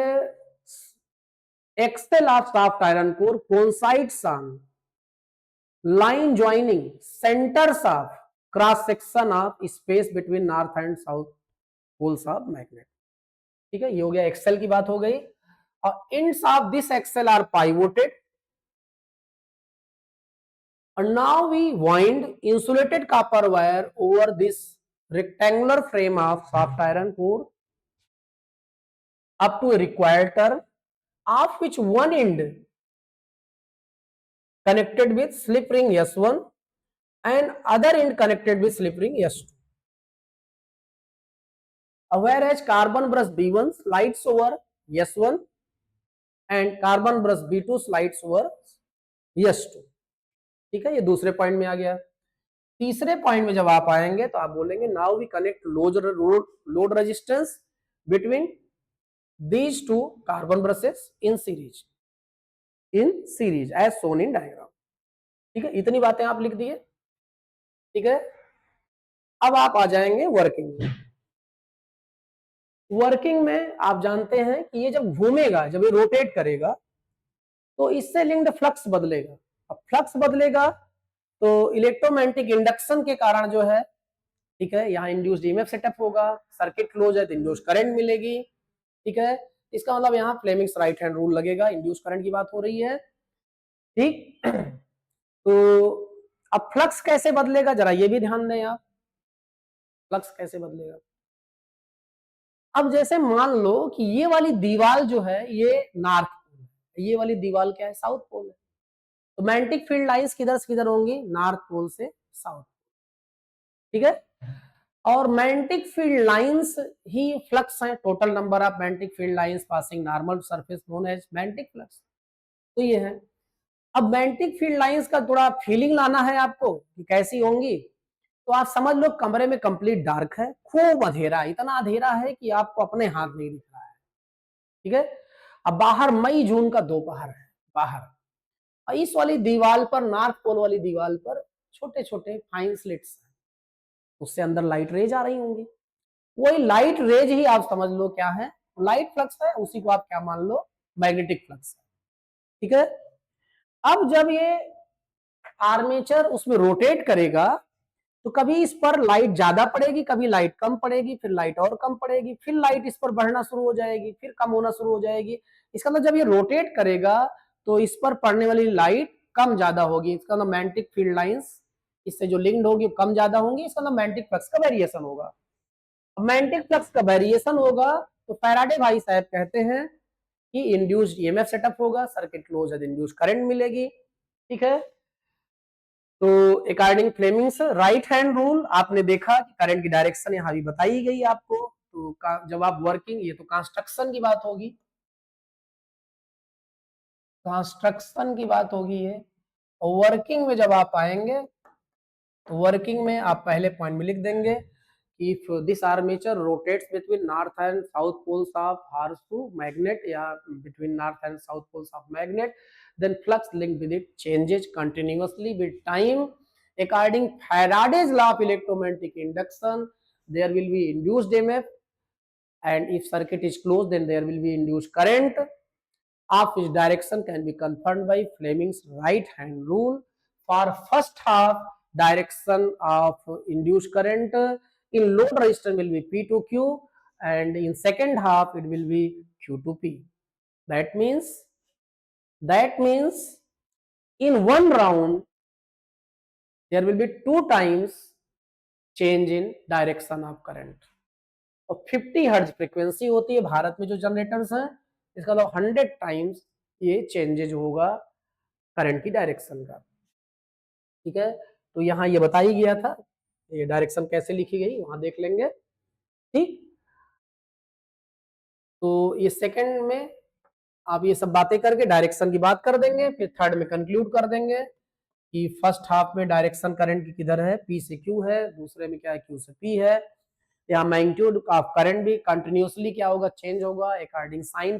axle of soft iron core coincides on line joining centers of cross section of space between north and south poles of magnet। ठीक है, ये हो गया Excel की बात हो गई। और ends of this axle are pivoted and now we wind insulated copper wire over this rectangular frame of soft iron core up to a required term, of which one end connected with slip ring S1 and other end connected with slip ring S2, whereas carbon brush B1 slides over S1 and carbon brush B2 slides over S2। ठीक है, ये दूसरे point में आ गया। तीसरे point में जब आप आएंगे तो आप बोलेंगे, now we connect load resistance between these two carbon brushes in series as shown in diagram. ठीक है, इतनी बातें आप लिख दिए। ठीक है, अब आप आ जाएंगे वर्किंग में। वर्किंग में आप जानते हैं कि ये जब घूमेगा, जब ये रोटेट करेगा तो इससे लिंक्ड फ्लक्स बदलेगा। अब फ्लक्स बदलेगा तो इलेक्ट्रोमैग्नेटिक इंडक्शन के कारण जो है, ठीक है, यहाँ इंड्यूस्ड ईएमएफ सेटअप होगा, सर्किट क्लोज है तो इंड्यूस्ड करंट मिलेगी। ठीक है, इसका मतलब यहाँ फ्लेमिंग्स राइट हैंड रूल लगेगा, इंड्यूस्ड करंट की बात हो रही है। ठीक, तो अब फ्लक्स कैसे बदलेगा जरा ये भी ध्यान दें आप, फ्लक्स कैसे बदलेगा। अब जैसे मान लो कि ये वाली दीवार जो है ये नॉर्थ पोल है, ये वाली दीवार क्या है, साउथ पोल है, तो मैग्नेटिक फील्ड लाइंस किधर से किधर होंगी, नॉर्थ पोल से साउथ। ठीक है, और मैग्नेटिक फील्ड लाइंस ही फ्लक्स है, total number of magnetic field lines passing normal surface known as magnetic flux. तो ये है। अब मैग्नेटिक फील्ड लाइंस का थोड़ा फीलिंग लाना है आपको कि कैसी होंगी, तो आप समझ लो कमरे में कंप्लीट डार्क है, खूब अंधेरा, इतना अंधेरा है कि आपको अपने हाथ नहीं दिख रहा है। ठीक है। अब बाहर मई जून का दोपहर है बाहर, और इस वाली दीवार पर, नॉर्थ पोल वाली दीवार पर छोटे छोटे फाइन स्लिट्स हैं, उससे अंदर लाइट रेज आ रही होंगी। वही लाइट रेज ही आप समझ लो क्या है, लाइट फ्लक्स है, उसी को आप क्या मान लो, मैग्नेटिक फ्लक्स है। ठीक है। अब जब ये आर्मेचर उसमें रोटेट करेगा तो कभी इस पर लाइट ज्यादा पड़ेगी, कभी लाइट कम पड़ेगी, फिर लाइट और कम पड़ेगी, फिर लाइट इस पर बढ़ना शुरू हो जाएगी, फिर कम होना शुरू हो जाएगी। इसका मतलब जब ये रोटेट करेगा तो इस पर पड़ने वाली लाइट कम ज्यादा होगी, इसका मतलब मैग्नेटिक फील्ड लाइंस इससे जो लिंक्ड होगी वो कम ज्यादा होंगी, इसका मतलब मैग्नेटिक फ्लक्स का वेरिएशन होगा। मैग्नेटिक फ्लक्स का वेरिएशन होगा तो फैराडे भाई साहब कहते हैं कि इंड्यूस्ड ईएमएफ सेटअप होगा, सर्किट क्लोज है, इंड्यूस्ड करंट मिलेगी। ठीक है। तो according Fleming's right hand rule आपने देखा कि करंट की डायरेक्शन यहां भी बताई गई आपको। तो जब आप वर्किंग, ये तो कंस्ट्रक्शन की बात होगी, कंस्ट्रक्शन की बात होगी ये। और वर्किंग में जब आप आएंगे तो वर्किंग में आप पहले पॉइंट में लिख देंगे, if this armature rotates between north and south poles of horseshoe magnet, या between north and south poles of magnet, then flux linked with it changes continuously with time. According Faraday's law of electromagnetic induction, there will be induced EMF, and if circuit is closed, then there will be induced current, of which direction can be confirmed by Fleming's right hand rule. For first half, direction of induced current in load resistance will be P to Q, and in second half it will be Q to P. That means in one round there will be 2 times change in direction of current. और 50 hertz frequency होती है भारत में जो generators हैं, इसका मतलब 100 times ये changes होगा करंट की डायरेक्शन का। ठीक है। तो यहाँ ये बताई गया था, ये डायरेक्शन कैसे लिखी गई वहां देख लेंगे। ठीक। तो ये सेकंड में आप ये सब बातें करके डायरेक्शन की बात कर देंगे, फिर थर्ड में कंक्लूड कर देंगे कि फर्स्ट हाफ में डायरेक्शन करंट की किधर है, पी से क्यू है, दूसरे में क्या है, क्यू से पी है। यहाँ मैग्नीट्यूड ऑफ करंट भी कंटिन्यूसली क्या होगा, चेंज होगा अकॉर्डिंग साइन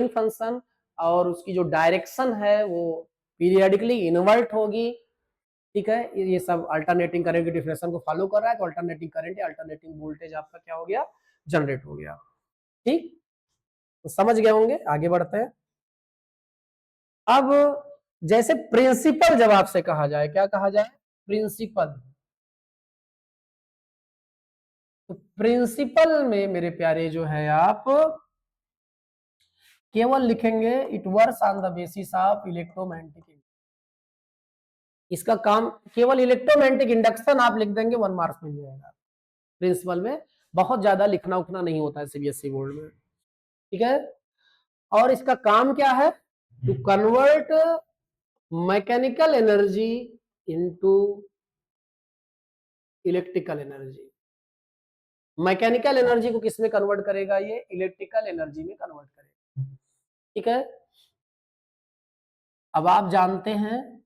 फंक्शन, और उसकी जो डायरेक्शन है वो पीरियडिकली इन्वर्ट होगी। ठीक है। ये सब अल्टरनेटिंग करंट की डिफिनेशन को फॉलो कर रहा है, तो अल्टरनेटिंग करंट या अल्टरनेटिंग वोल्टेज आपका क्या हो गया, जनरेट हो गया। ठीक। तो समझ गए होंगे, आगे बढ़ते हैं। अब जैसे प्रिंसिपल जब आपसे कहा जाए, क्या कहा जाए, प्रिंसिपल। तो प्रिंसिपल में मेरे प्यारे जो है आप केवल लिखेंगे it works on the basis of electromagnetic. इसका काम केवल इलेक्ट्रोमैग्नेटिक इंडक्शन आप लिख देंगे, 1 मार्क्स मिल जाएगा। प्रिंसिपल में बहुत ज्यादा लिखना उखना नहीं होता है सीबीएसई बोर्ड में। ठीक है। और इसका काम क्या है, to convert mechanical energy into electrical energy. Mechanical energy को किसमें कन्वर्ट करेगा, ये इलेक्ट्रिकल एनर्जी में कन्वर्ट करेगा। ठीक है। अब आप जानते हैं,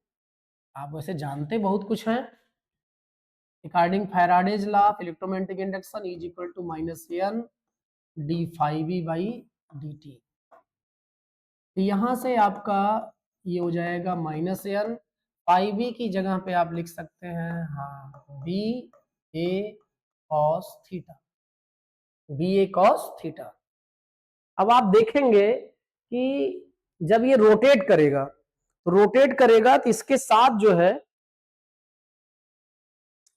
आप वैसे जानते बहुत कुछ हैं। According Faraday's law of electromagnetic induction is equal to -n d∅v by dt। तो यहां से आपका ये हो जाएगा -n, ∅v की जगह पे आप लिख सकते हैं हाँ b_a cos theta, b_a cos theta. अब आप देखेंगे कि जब ये रोटेट करेगा तो इसके साथ जो है,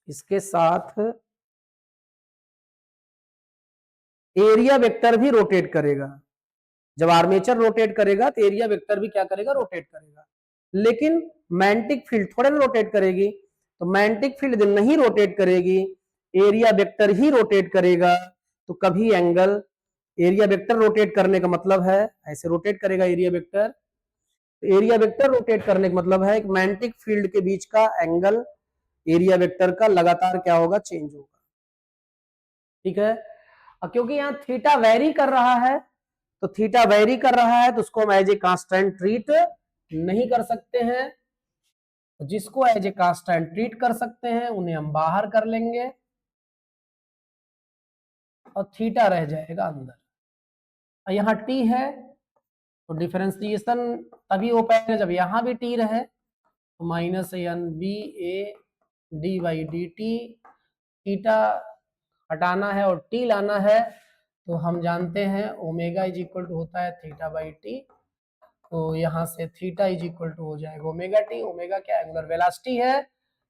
इसके साथ एरिया वेक्टर भी रोटेट करेगा। जब आर्मेचर रोटेट करेगा तो एरिया वेक्टर भी क्या करेगा, रोटेट करेगा। लेकिन मैग्नेटिक फील्ड थोड़े ना रोटेट करेगी, तो मैग्नेटिक फील्ड जब नहीं रोटेट करेगी, एरिया वेक्टर ही रोटेट करेगा। तो कभी एंगल, एरिया वेक्टर रोटेट करने का मतलब है ऐसे रोटेट करेगा area vector, area vector rotate करने का मतलब है कि मैग्नेटिक फील्ड के बीच का एंगल एरिया वेक्टर का लगातार क्या होगा, चेंज होगा। ठीक है। क्योंकि यहाँ थीटा वेरी कर रहा है, तो थीटा वेरी कर रहा है तो उसको हम एज ए कांस्टेंट ट्रीट नहीं कर सकते हैं। जिसको एज ए कांस्टेंट ट्रीट कर सकते हैं उन्हें हम बाहर कर लेंगे और थीटा रह जाएगा अंदर। यहाँ टी है तो डिफरेंशिएशन तभी हो पाएगा जब यहाँ भी टी रहे, तो minus N B A d by d t, theta हटाना है और टी लाना है, तो हम जानते हैं ओमेगा इज इक्वल टू होता है थीटा बाई टी, तो यहाँ से थीटा इज इक्वल टू हो जाएगा ओमेगा टी, ओमेगा क्या एंगुलर वेलोसिटी है,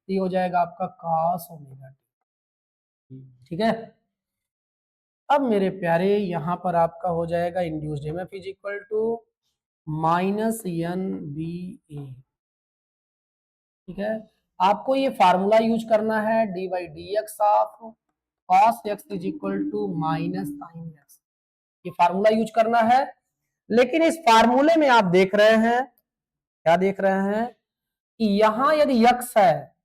ये हो जाएगा आपका कॉस ओमेगा टी। ठीक है, अब मेरे प्यारे यहाँ पर आपका हो जाएगा induced EMF is equal to minus N B A. ठीक है, आपको ये फार्मूला यूज करना है d by d x of cos x is equal to minus sine x, ये फार्मूला यूज करना है। लेकिन इस फार्मूले में आप देख रहे हैं, क्या देख रहे हैं कि यहां यदि यक्स है,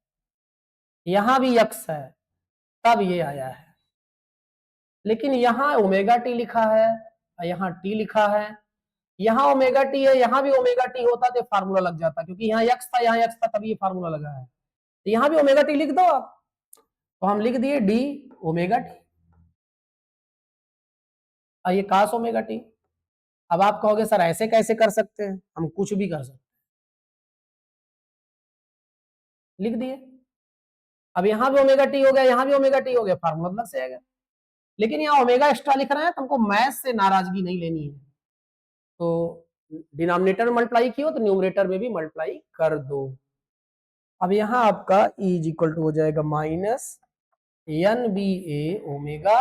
यहां भी यक्स है, तब ये आया है, लेकिन यहां ओमेगा टी लिखा है और यहां टी लिखा है, यहां ओमेगा टी है, यहां भी ओमेगा टी होता तो फार्मूला लग जाता, क्योंकि यहाँ यक्स था, यहाँ यक्स था, तभी ये फार्मूला लगा है, तो यहां भी ओमेगा टी लिख दो आप, तो हम लिख दिए डी ओमेगा टी, और ये कास ओमेगा टी। अब आप कहोगे सर ऐसे कैसे कर सकते हैं, हम कुछ भी कर सकते हैं, लिख दिए। अब यहाँ भी ओमेगा टी हो गया, यहाँ भी ओमेगा टी हो गया, फार्मूला अलग से आएगा। लेकिन यहाँ ओमेगा एक्स्ट्रा लिख रहे हैं तो हमको मैथ से नाराजगी नहीं लेनी है, तो डिनोमिनेटर मल्टीप्लाई किया तो न्यूमरेटर में भी मल्टीप्लाई कर दो। अब यहाँ आपका E इज इक्वल टू हो जाएगा minus N B A omega,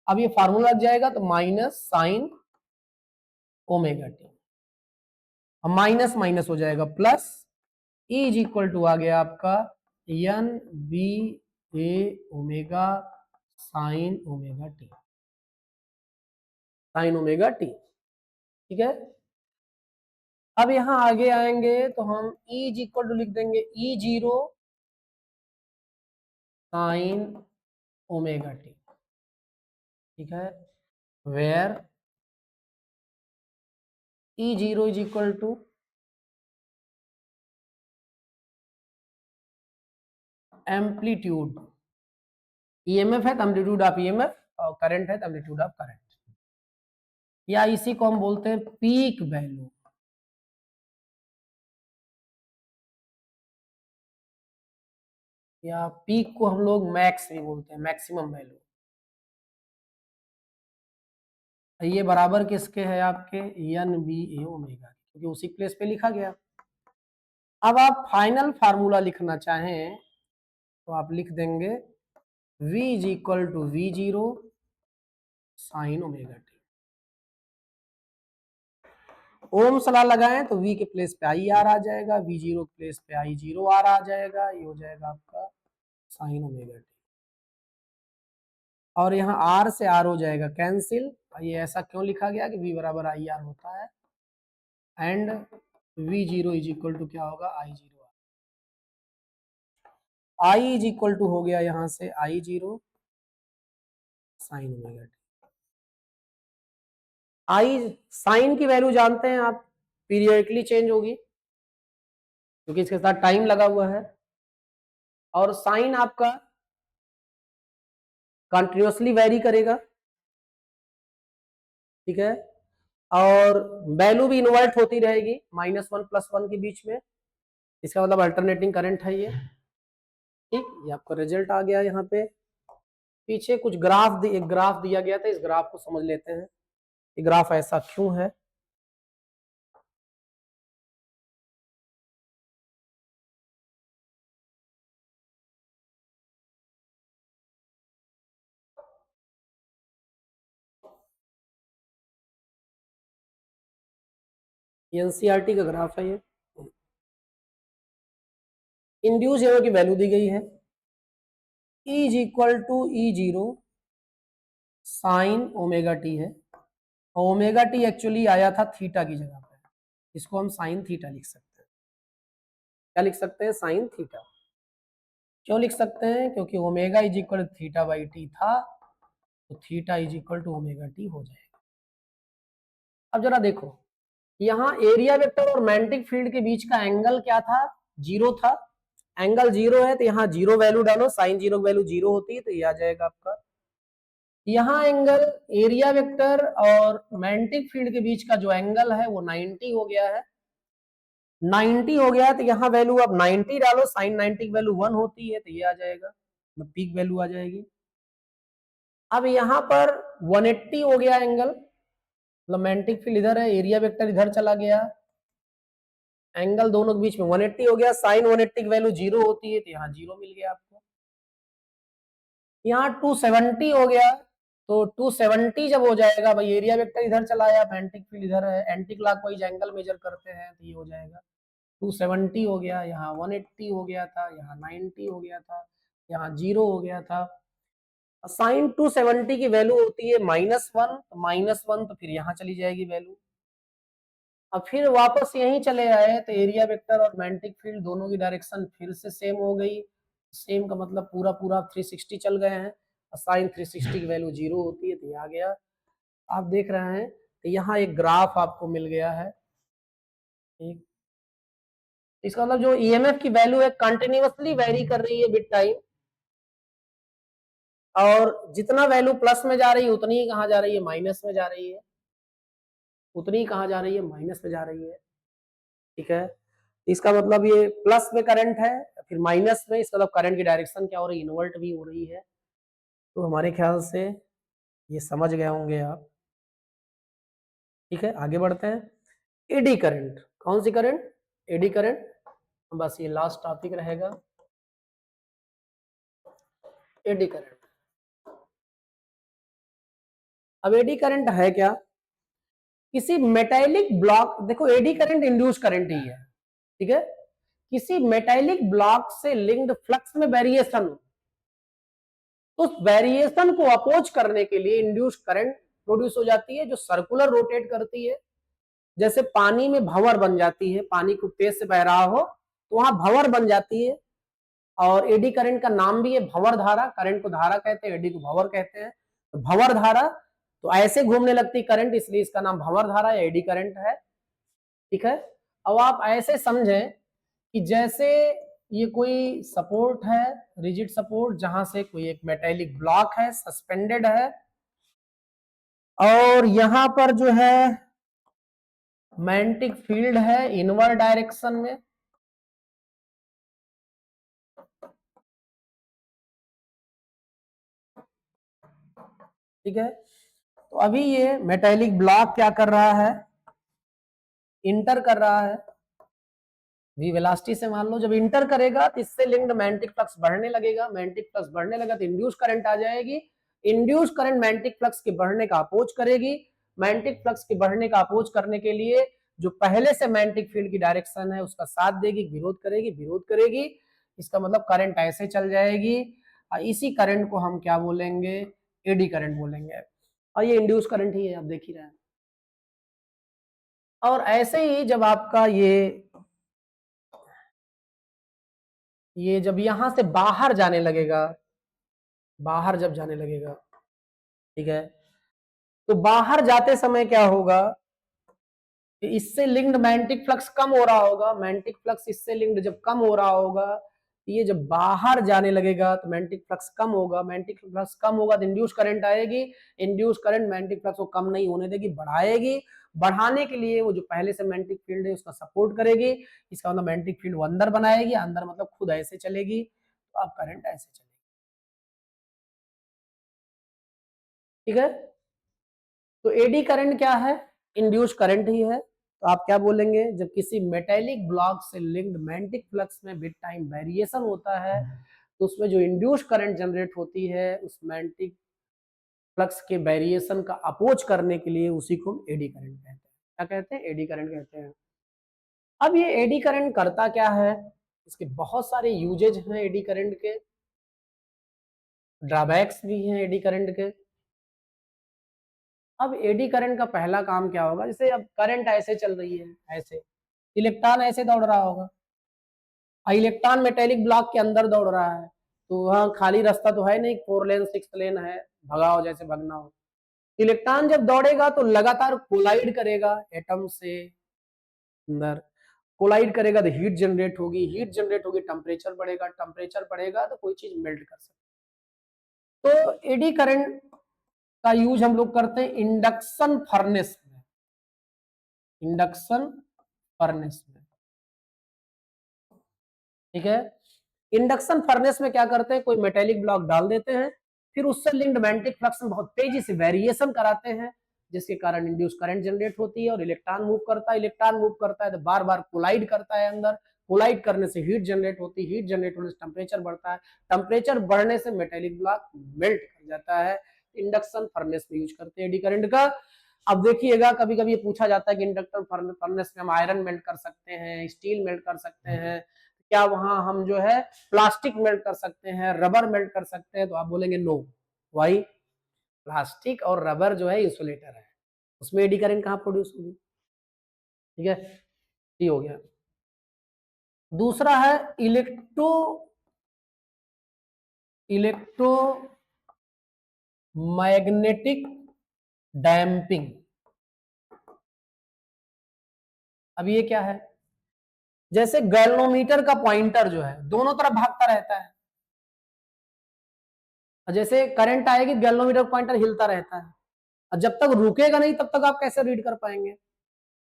अब ये फार्मूला लग जाएगा तो माइनस साइन ओमेगा टी, अब माइनस माइनस हो जाएगा plus, E is equal to आ गया आपका N B A omega sine omega t, sine omega t. ठीक है, अब यहां आगे आएंगे तो हम E इज इक्वल टू लिख देंगे E zero sine omega t. ठीक है, where E zero is equal to amplitude, EMF है तो एम्पलीट्यूड ऑफ ईएमएफ, और करंट है तो एम्पलीट्यूड ऑफ करंट, या इसी को हम बोलते हैं पीक वैल्यू, या पीक को हम लोग मैक्स भी बोलते हैं, मैक्सिमम वैल्यू। ये बराबर किसके है आपके एन बी ए ओमेगा, क्योंकि उसी प्लेस पे लिखा गया। अब आप फाइनल फार्मूला लिखना चाहें तो आप लिख देंगे V is equal to V zero sine omega t, Ohm's law लगाएं तो V के प्लेस पे आई आर आ जाएगा, V जीरो के प्लेस पे आई जीरो आर आ जाएगा, ये हो जाएगा आपका साइन ओमेगा टी, और यहाँ R से R हो जाएगा कैंसिल, ये ऐसा क्यों लिखा गया कि V बराबर आई आर होता है, and V zero is equal to क्या होगा I zero, I is equal to हो गया यहां से I zero sine omega t. I sine की वैल्यू जानते हैं आप, पीरियडिकली चेंज होगी क्योंकि इसके साथ टाइम लगा हुआ है, और साइन आपका कंटिन्यूअसली वेरी करेगा। ठीक है, और वैल्यू भी इन्वर्ट होती रहेगी -1 +1 के बीच में, इसका मतलब अल्टरनेटिंग करंट है ये। ठीक, ये आपका रिजल्ट आ गया। यहाँ पे पीछे कुछ ग्राफ एक ग्राफ दिया गया था, इस ग्राफ को समझ लेते हैं, ये ग्राफ ऐसा क्यों है। एनसीईआरटी का ग्राफ है ये, इंड्यूस ईएमएफ की वैल्यू दी गई है E is equal to e zero sine omega t है, और ओमेगा टी एक्चुअली आया था थीटा की जगह पे, इसको हम साइन थीटा लिख सकते हैं। क्या लिख सकते हैं, साइन थीटा। क्यों लिख सकते हैं, क्योंकि omega is equal theta by t था, तो theta is equal to omega t हो जाएगा। अब जरा देखो, यहाँ एरिया वेक्टर और मैग्नेटिक फील्ड के बीच का एंगल क्या था, जीरो था, एंगल जीरो है तो यहाँ जीरो वैल्यू डालो, साइन जीरो वैल्यू जीरो होती है तो ये आ जाएगा आपका यहाँ एंगल एरिया वेक्टर और मैग्नेटिक फील्ड के बीच का जो एंगल है वो 90 हो गया है। 90 हो गया तो यहाँ वैल्यू आप 90 डालो, साइन 90 की वैल्यू 1 होती है तो ये आ जाएगा, पीक वैल्यू आ जाएगी। अब यहाँ पर 180 हो गया एंगल, मतलब मैग्नेटिक फील्ड इधर है, एरिया वेक्टर इधर चला गया, एंगल दोनों के बीच में 180 हो गया। साइन 180 की वैल्यू 0 होती है तो यहाँ 0 मिल गया आपको। यहाँ 270 हो गया, तो 270 जब हो जाएगा, भाई एरिया वेक्टर इधर चला आया, मैग्नेटिक फील्ड इधर है, एंटी क्लॉकवाइज एंगल मेजर करते हैं तो ये हो जाएगा 270 हो गया, यहाँ 180 हो गया था, यहाँ 90 हो गया था, यहाँ 0 हो गया था। साइन 270 की वैल्यू होती है -1, -1 तो फिर यहाँ चली जाएगी वैल्यू। अब फिर वापस यहीं चले आए तो एरिया वेक्टर और मैग्नेटिक फील्ड दोनों की डायरेक्शन फिर से सेम हो गई। सेम का मतलब पूरा पूरा 360 चल गए हैं, साइन 360 की वैल्यू 0 होती है तो ये आ गया। आप देख रहे हैं तो यहाँ एक ग्राफ आपको मिल गया है। ठीक, इसका मतलब जो ईएमएफ की वैल्यू है कंटिन्यूअसली वेरी कर रही है विद टाइम, और जितना वैल्यू प्लस में जा रही है उतनी ही कहाँ जा रही है, माइनस में जा रही है, उतनी ही कहाँ जा रही है, माइनस में जा रही है। ठीक है, इसका मतलब ये प्लस में करंट है, फिर माइनस में, इसका मतलब करंट की डायरेक्शन क्या हो रही है, इन्वर्ट भी हो रही है। तो हमारे ख्याल से ये समझ गए होंगे आप। ठीक है, आगे बढ़ते हैं। एडी करंट, कौन सी करंट, एडी करंट, बस ये लास्ट टॉपिक रहेगा, एडी करंट। अब एडी करंट है क्या, किसी मेटेलिक ब्लॉक, देखो एडी करंट इंड्यूस करंट ही है, ठीक है, किसी मेटेलिक ब्लॉक से लिंक्ड फ्लक्स में वेरिएशन, तो उस वेरिएशन को अपोज करने के लिए इंड्यूस करंट प्रोड्यूस हो जाती है, जो सर्कुलर रोटेट करती है। जैसे पानी में भंवर बन जाती है, पानी को तेज से बह रहा हो तो वहां भंवर बन जाती है, और एडी करंट का नाम भी है भंवर धारा, करंट को धारा कहते हैं, एडी को भंवर कहते हैं। तो भंवर धारा, तो ऐसे घूमने लगती करंट, इसलिए इसका नाम भंवर धारा या एडी करंट है। ठीक है, अब आप ऐसे समझें कि जैसे ये कोई सपोर्ट है, रिजिड सपोर्ट, जहां से कोई एक मेटेलिक ब्लॉक है, सस्पेंडेड है, और यहां पर जो है मैग्नेटिक फील्ड है इनवर्ड डायरेक्शन में। ठीक है, तो अभी ये मेटेलिक ब्लॉक क्या कर रहा है, इंटर कर रहा है, वी वेलोसिटी से मान लो, जब इंटर करेगा तो इससे लिंक्ड मैग्नेटिक फ्लक्स बढ़ने लगेगा, मैग्नेटिक फ्लक्स बढ़ने लगा तो इंड्यूस करंट आ जाएगी, इंड्यूस करंट मैग्नेटिक फ्लक्स के बढ़ने का अपोज करेगी, मैग्नेटिक फ्लक्स के बढ़ने का अपोज करने के लिए जो पहले से मैग्नेटिक फील्ड की डायरेक्शन है उसका साथ देगी, विरोध करेगी, विरोध करेगी, इसका मतलब करंट ऐसे चल जाएगी, और इसी करंट को हम क्या बोलेंगे, एडी करंट बोलेंगे, और ये इंड्यूस करंट ही है, आप देख ही रहे हैं। और ऐसे ही जब आपका ये जब यहां से बाहर जाने लगेगा, बाहर जब जाने लगेगा, ठीक है, तो बाहर जाते समय क्या होगा, इससे लिंक्ड मैग्नेटिक फ्लक्स कम हो रहा होगा, मैग्नेटिक फ्लक्स इससे लिंक्ड जब कम हो रहा होगा, ये जब बाहर जाने लगेगा तो मैग्नेटिक फ्लक्स कम होगा, मैग्नेटिक फ्लक्स कम होगा तो इंड्यूस करंट आएगी, इंड्यूस करंट मैग्नेटिक फ्लक्स को कम नहीं होने देगी, बढ़ाएगी, बढ़ाने के लिए वो जो पहले से मैग्नेटिक फील्ड है उसका सपोर्ट करेगी, इसका मतलब मैग्नेटिक फील्ड वो अंदर बनाएगी, अंदर मतलब खुद ऐसे चलेगी, तो अब करंट ऐसे चलेगी। ठीक है, तो एडी करंट क्या है, इंड्यूस करंट ही है। तो आप क्या बोलेंगे, जब किसी मेटेलिक ब्लॉक से लिंक्ड मैग्नेटिक फ्लक्स में विद टाइम वेरिएशन होता है तो उसमें जो इंड्यूस करंट जनरेट होती है उस मैग्नेटिक फ्लक्स के वेरिएशन का अपोज करने के लिए उसी को हम एडी करंट कहते हैं। क्या कहते हैं, एडी करंट कहते हैं। अब ये एडी करंट करता क्या है, इसके बहुत सारे यूजेज हैं एडी करंट के, ड्रॉबैक्स भी हैं एडी करंट के। अब एडी करंट का पहला काम क्या होगा, जैसे अब करंट ऐसे चल रही है, ऐसे इलेक्ट्रॉन ऐसे दौड़ रहा होगा, इलेक्ट्रॉन मेटेलिक ब्लॉक के अंदर दौड़ रहा है, तो वहां खाली रास्ता तो है नहीं, 4 लेन 6 लेन है, भगाओ जैसे भगना हो। इलेक्ट्रॉन जब दौड़ेगा तो लगातार कोलाइड करेगा एटम से, अंदर कोलाइड करेगा तो हीट जनरेट होगी, हीट जनरेट होगी, टेम्परेचर बढ़ेगा, टेम्परेचर बढ़ेगा तो कोई चीज मेल्ट कर सकती है। तो एडी करंट का यूज हम लोग करते हैं इंडक्शन फर्नेस में, इंडक्शन फर्नेस में, ठीक है। इंडक्शन फर्नेस में क्या करते हैं, कोई मेटेलिक ब्लॉक डाल देते हैं, फिर उससे लिंक्ड मैग्नेटिक फ्लक्स में बहुत तेजी से वेरिएशन कराते हैं, जिसके कारण इंड्यूस करंट जनरेट होती है और इलेक्ट्रॉन मूव करता है, इलेक्ट्रॉन मूव करता है तो बार बार कोलाइड करता है अंदर, कोलाइड करने से हीट जनरेट होती है, हीट जनरेट होने से टेम्परेचर बढ़ता है, टेम्परेचर बढ़ने से मेटेलिक ब्लॉक मेल्ट कर जाता है। इंडक्शन फर्नेस में यूज करते हैं एडी करंट का। अब देखिएगा कभी कभी ये पूछा जाता है कि इंडक्टर फर्नेस में हम आयरन मेल्ट कर सकते हैं, स्टील मेल्ट कर सकते हैं, क्या वहां हम जो है प्लास्टिक मेल्ट कर सकते हैं, रबर मेल्ट कर सकते हैं, तो आप बोलेंगे नो। वाई? प्लास्टिक और रबर जो है इंसुलेटर है, उसमें एडी करंट कहां प्रोड्यूस होगी, ठीक है। ये हो गया। दूसरा है इलेक्ट्रोमैग्नेटिक डैम्पिंग। अब ये क्या है, जैसे गैल्वेनोमीटर का पॉइंटर जो है दोनों तरफ भागता रहता है, जैसे करंट आएगी गैल्वेनोमीटर पॉइंटर हिलता रहता है, और जब तक रुकेगा नहीं तब तक आप कैसे रीड कर पाएंगे।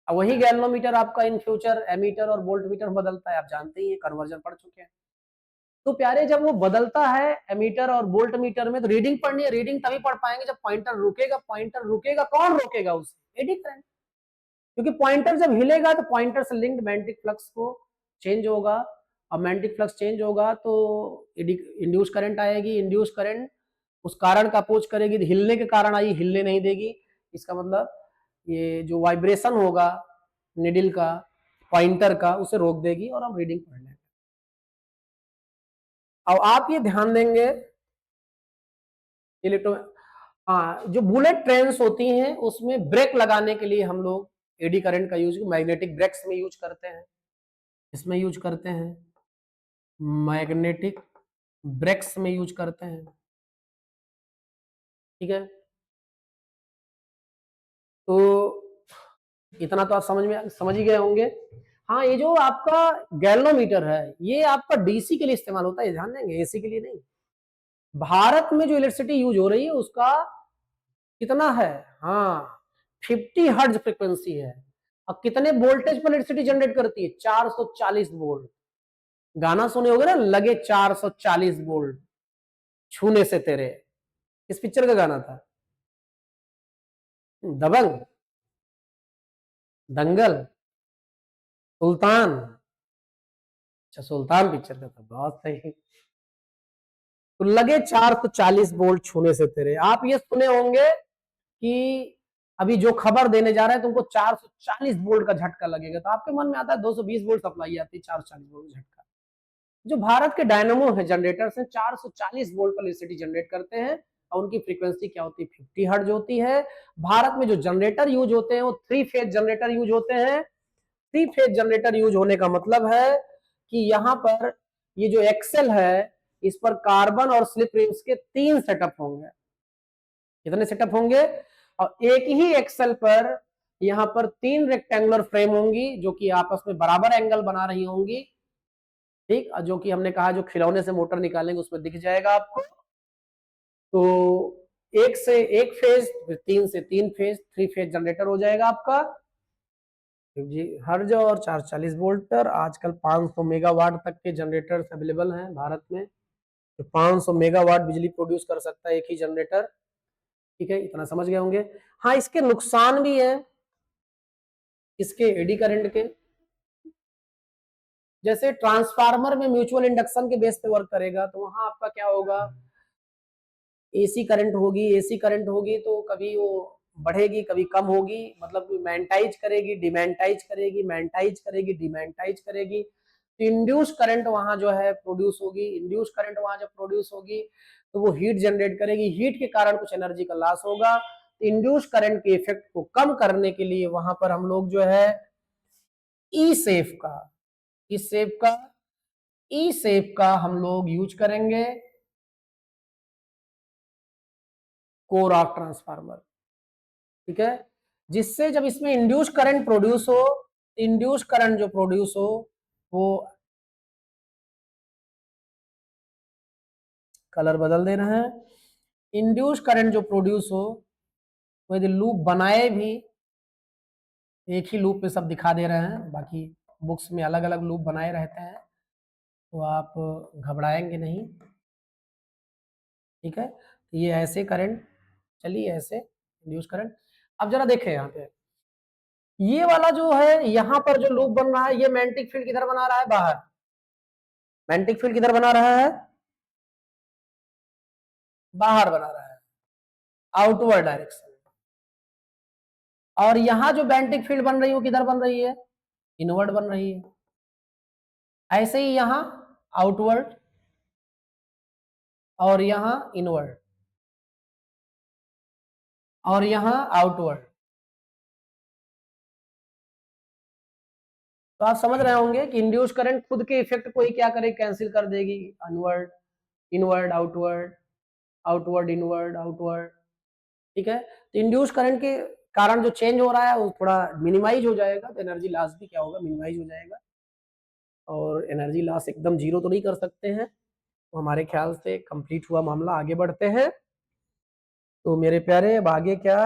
अब वही गैल्वेनोमीटर आपका इन फ्यूचर एमीटर और वोल्टमीटर बदलता है, आप जानते ही कन्वर्जन पढ़ चुके हैं। तो प्यारे जब वो बदलता है एमीटर और वोल्ट मीटर में, तो रीडिंग पढ़नी है, रीडिंग तभी पढ़ पाएंगे जब पॉइंटर रुकेगा। पॉइंटर रुकेगा, कौन रोकेगा उसे? Eddy current. क्योंकि पॉइंटर जब हिलेगा तो पॉइंटर से लिंक्ड मैग्नेटिक फ्लक्स को चेंज होगा, और मैग्नेटिक फ्लक्स चेंज होगा तो इंड्यूस करंट आएगी, इंड्यूस करंट उस कारण का अपोज करेगी, हिलने के कारण आई, हिलने नहीं देगी। इसका मतलब ये जो वाइब्रेशन होगा निडल का, पॉइंटर का, उसे रोक देगी और हम रीडिंग पढ़ लेंगे। अब आप ये ध्यान देंगे इलेक्ट्रो, हाँ, जो बुलेट ट्रेन्स होती हैं उसमें ब्रेक लगाने के लिए हम लोग एडी करंट का यूज मैग्नेटिक ब्रेक्स में यूज करते हैं, इसमें यूज करते हैं, मैग्नेटिक ब्रेक्स में यूज करते हैं, ठीक है। तो इतना तो आप समझ ही गए होंगे। हाँ, ये जो आपका गैल्वेनोमीटर है ये आपका डीसी के लिए इस्तेमाल होता है, ध्यान देंगे, एसी के लिए नहीं। भारत में जो इलेक्ट्रिसिटी यूज हो रही है उसका कितना है, हाँ 50 हर्ट्ज फ्रीक्वेंसी है। और कितने वोल्टेज पर इलेक्ट्रिसिटी जनरेट करती है? 440 वोल्ट। गाना सुने होगे ना, लगे 440 वोल्ट छूने से तेरे, इस पिक्चर का गाना था, दबंग, दंगल, सुल्तान। अच्छा, सुल्तान पिक्चर का था, बहुत सही। तो लगे 440 वोल्ट छूने से तेरे। आप ये सुने होंगे कि अभी जो खबर देने जा रहा है तुमको 440 वोल्ट का झटका लगेगा, तो आपके मन में आता है 220 वोल्ट सप्लाई आती है, 440 वोल्ट झटका। जो भारत के डायनेमो है, जनरेटर से 440 वोल्ट पर इलेक्ट्रिसिटी जनरेट करते हैं, और उनकी फ्रीक्वेंसी क्या होती है? 50 हर्ट्ज होती है। भारत में जो जनरेटर यूज होते हैं वो 3 फेज जनरेटर यूज होते हैं। 3 फेज जनरेटर यूज होने का मतलब है कि यहाँ पर ये जो एक्सेल है इस पर कार्बन और स्लिप रिंग्स के 3 सेटअप होंगे। कितने सेटअप होंगे? और एक ही एक्सेल पर यहाँ पर 3 रेक्टेंगुलर फ्रेम होंगी जो कि आपस में बराबर एंगल बना रही होंगी, ठीक, जो कि हमने कहा जो खिलौने से मोटर निकालेंगे उसमें दिख जाएगा आपको। तो एक से एक फेज, 3 से 3 फेज, 3 फेज जनरेटर हो जाएगा आपका जी। हर्ज और 440 वोल्ट पर आजकल 500 मेगावाट तक के जनरेटर्स अवेलेबल हैं भारत में, तो 500 मेगावाट बिजली प्रोड्यूस कर सकता है एक ही जनरेटर, ठीक है, इतना समझ गए होंगे। हाँ, इसके नुकसान भी है, इसके एडी करंट के, जैसे ट्रांसफार्मर में म्यूचुअल इंडक्शन के बेस पे वर्क करेगा, तो वहां आपका क्या होगा, एसी करंट होगी, एसी करंट होगी तो कभी वो बढ़ेगी कभी कम होगी, मतलब मैग्नेटाइज करेगी, डिमैग्नेटाइज करेगी, मैग्नेटाइज करेगी, डिमैग्नेटाइज करेगी। तो इंड्यूस करंट वहां जो है प्रोड्यूस होगी, इंड्यूस करंट वहां जब प्रोड्यूस होगी तो वो हीट जनरेट करेगी, हीट के कारण कुछ एनर्जी का लॉस होगा। तो इंड्यूस करंट के इफेक्ट को कम करने के लिए वहां पर हम लोग जो है ई सेफ का, ई सेफ का, ई सेफ का हम लोग यूज करेंगे, कोर ऑफ ट्रांसफार्मर, ठीक है, जिससे जब इसमें इंड्यूस करंट प्रोड्यूस हो, इंड्यूस करंट जो प्रोड्यूस हो वो, कलर बदल दे रहे हैं, इंड्यूस करंट जो प्रोड्यूस हो वो यदि लूप बनाए भी, एक ही लूप पे सब दिखा दे रहे हैं, बाकी बुक्स में अलग अलग लूप बनाए रहते हैं, तो आप घबराएंगे नहीं। ठीक है, तो ये ऐसे करंट, चलिए ऐसे इंड्यूस करंट। अब जरा देखें यहाँ पे, ये वाला जो है यहाँ पर जो लूप बन रहा है, ये मैग्नेटिक फील्ड किधर बना रहा है? बाहर। मैग्नेटिक फील्ड किधर बना रहा है? बाहर बना रहा है, आउटवर्ड डायरेक्शन। और यहां जो मैग्नेटिक फील्ड बन रही है वो किधर बन रही है? इनवर्ड बन रही है। ऐसे ही यहां आउटवर्ड और यहां इनवर्ड और यहां आउटवर्ड। तो आप समझ रहे होंगे कि इंड्यूस करंट खुद के इफेक्ट को ही क्या करे, कैंसिल कर देगी। Inward inward outward, outward inward outward. ठीक है, तो इंड्यूस करंट के कारण जो चेंज हो रहा है वो थोड़ा मिनिमाइज हो जाएगा, तो एनर्जी लॉस भी क्या होगा? मिनिमाइज हो जाएगा। और एनर्जी लॉस एकदम जीरो तो नहीं कर सकते हैं, तो हमारे ख्याल से कंप्लीट हुआ मामला। आगे बढ़ते हैं। तो मेरे प्यारे अब आगे क्या?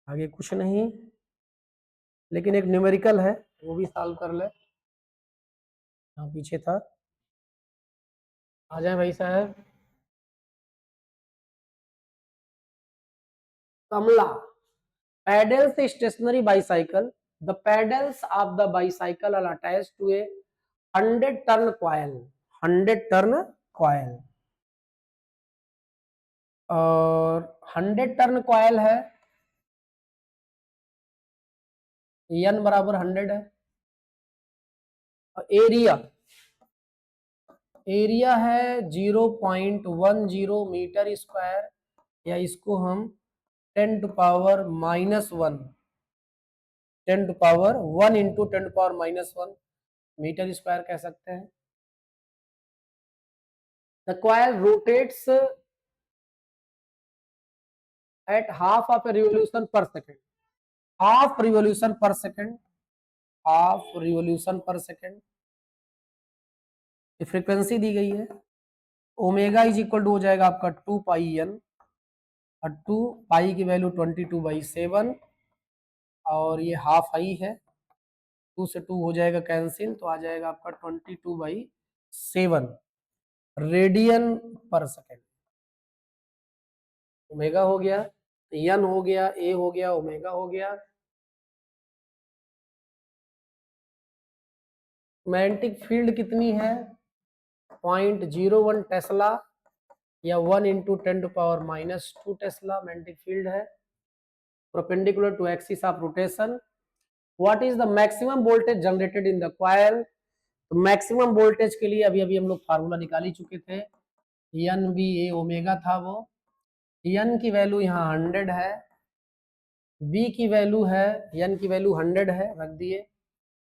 आगे कुछ नहीं, लेकिन एक न्यूमेरिकल है, वो भी सॉल्व कर ले। हाँ पीछे था, आ जाए भाई साहब। कमला, pedals stationary bicycle, the pedals of the bicycle are attached to a 100 turn coil, 100 turn coil। और 100 टर्न कॉयल है, n बराबर 100 है। एरिया, एरिया है 0.10 मीटर स्क्वायर, या इसको हम 10 to power -1, 10 to power 1 into 10 to power -1 metre square कह सकते हैं। The coil rotates at half of a revolution per second, half revolution per second, half revolution per second। Frequency दी गई है, ओमेगा इज इक्वल टू हो जाएगा आपका 2 पाई N, और 2 पाई की वैल्यू 22/7, और ये हाफ आई है, 2 से 2 हो जाएगा कैंसिल, तो आ जाएगा आपका 22/7 रेडियन पर सेकेंड। ओमेगा हो गया, एन हो गया, ए हो गया, ओमेगा हो गया। मैग्नेटिक फील्ड कितनी है? 0.01 टेस्ला, या 1 into 10 to power -2 tesla magnetic field है, perpendicular to axis of rotation. What is the maximum voltage generated in the coil? तो मैक्सिमम वोल्टेज के लिए अभी अभी हम लोग फार्मूला निकाल ही चुके थे, एन बी ए ओमेगा था वो। एन की वैल्यू यहाँ 100 है, बी की वैल्यू है, एन की वैल्यू 100 है, रख दिए।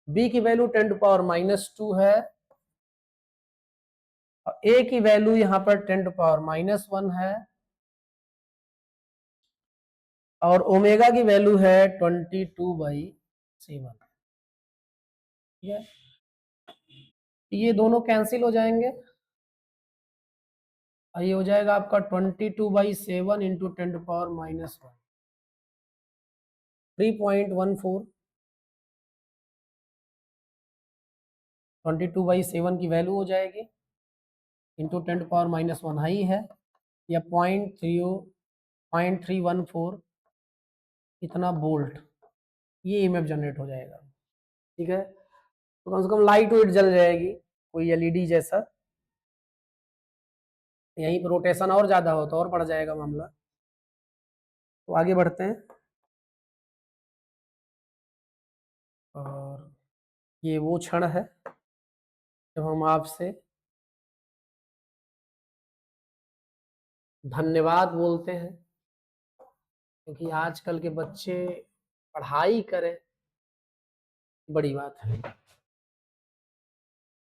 बी की वैल्यू 10 टू पावर -2 है, और ए की वैल्यू यहाँ पर 10 टू पावर -1 है, और ओमेगा की वैल्यू है 22/7। ठीक है, ये दोनों कैंसिल हो जाएंगे, और ये हो जाएगा आपका 22/7 इंटू 10 टू पावर -1, 3.14। 22/7 की वैल्यू हो जाएगी, इंटू 10 टू पावर -1 हाई है, या 0.314 इतना वोल्ट, ये ईएमएफ जनरेट हो जाएगा। ठीक है, तो कम से कम लाइट वेट जल जाएगी, कोई एलईडी जैसा। यहीं पर रोटेशन और ज्यादा हो तो और बढ़ जाएगा मामला। तो आगे बढ़ते हैं, और ये वो क्षण है जब हम आपसे धन्यवाद बोलते हैं, क्योंकि आजकल के बच्चे पढ़ाई करें बड़ी बात है।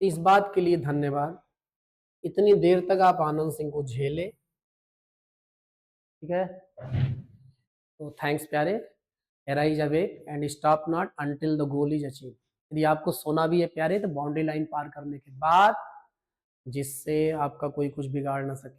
इस बात के लिए धन्यवाद, इतनी देर तक आप आनंद सिंह को झेले। ठीक है, तो थैंक्स प्यारे। Arise awake and stop not until the goal is achieve. यदि आपको सोना भी है प्यारे, तो बाउंड्री लाइन पार करने के बाद, जिससे आपका कोई कुछ बिगाड़ ना सके।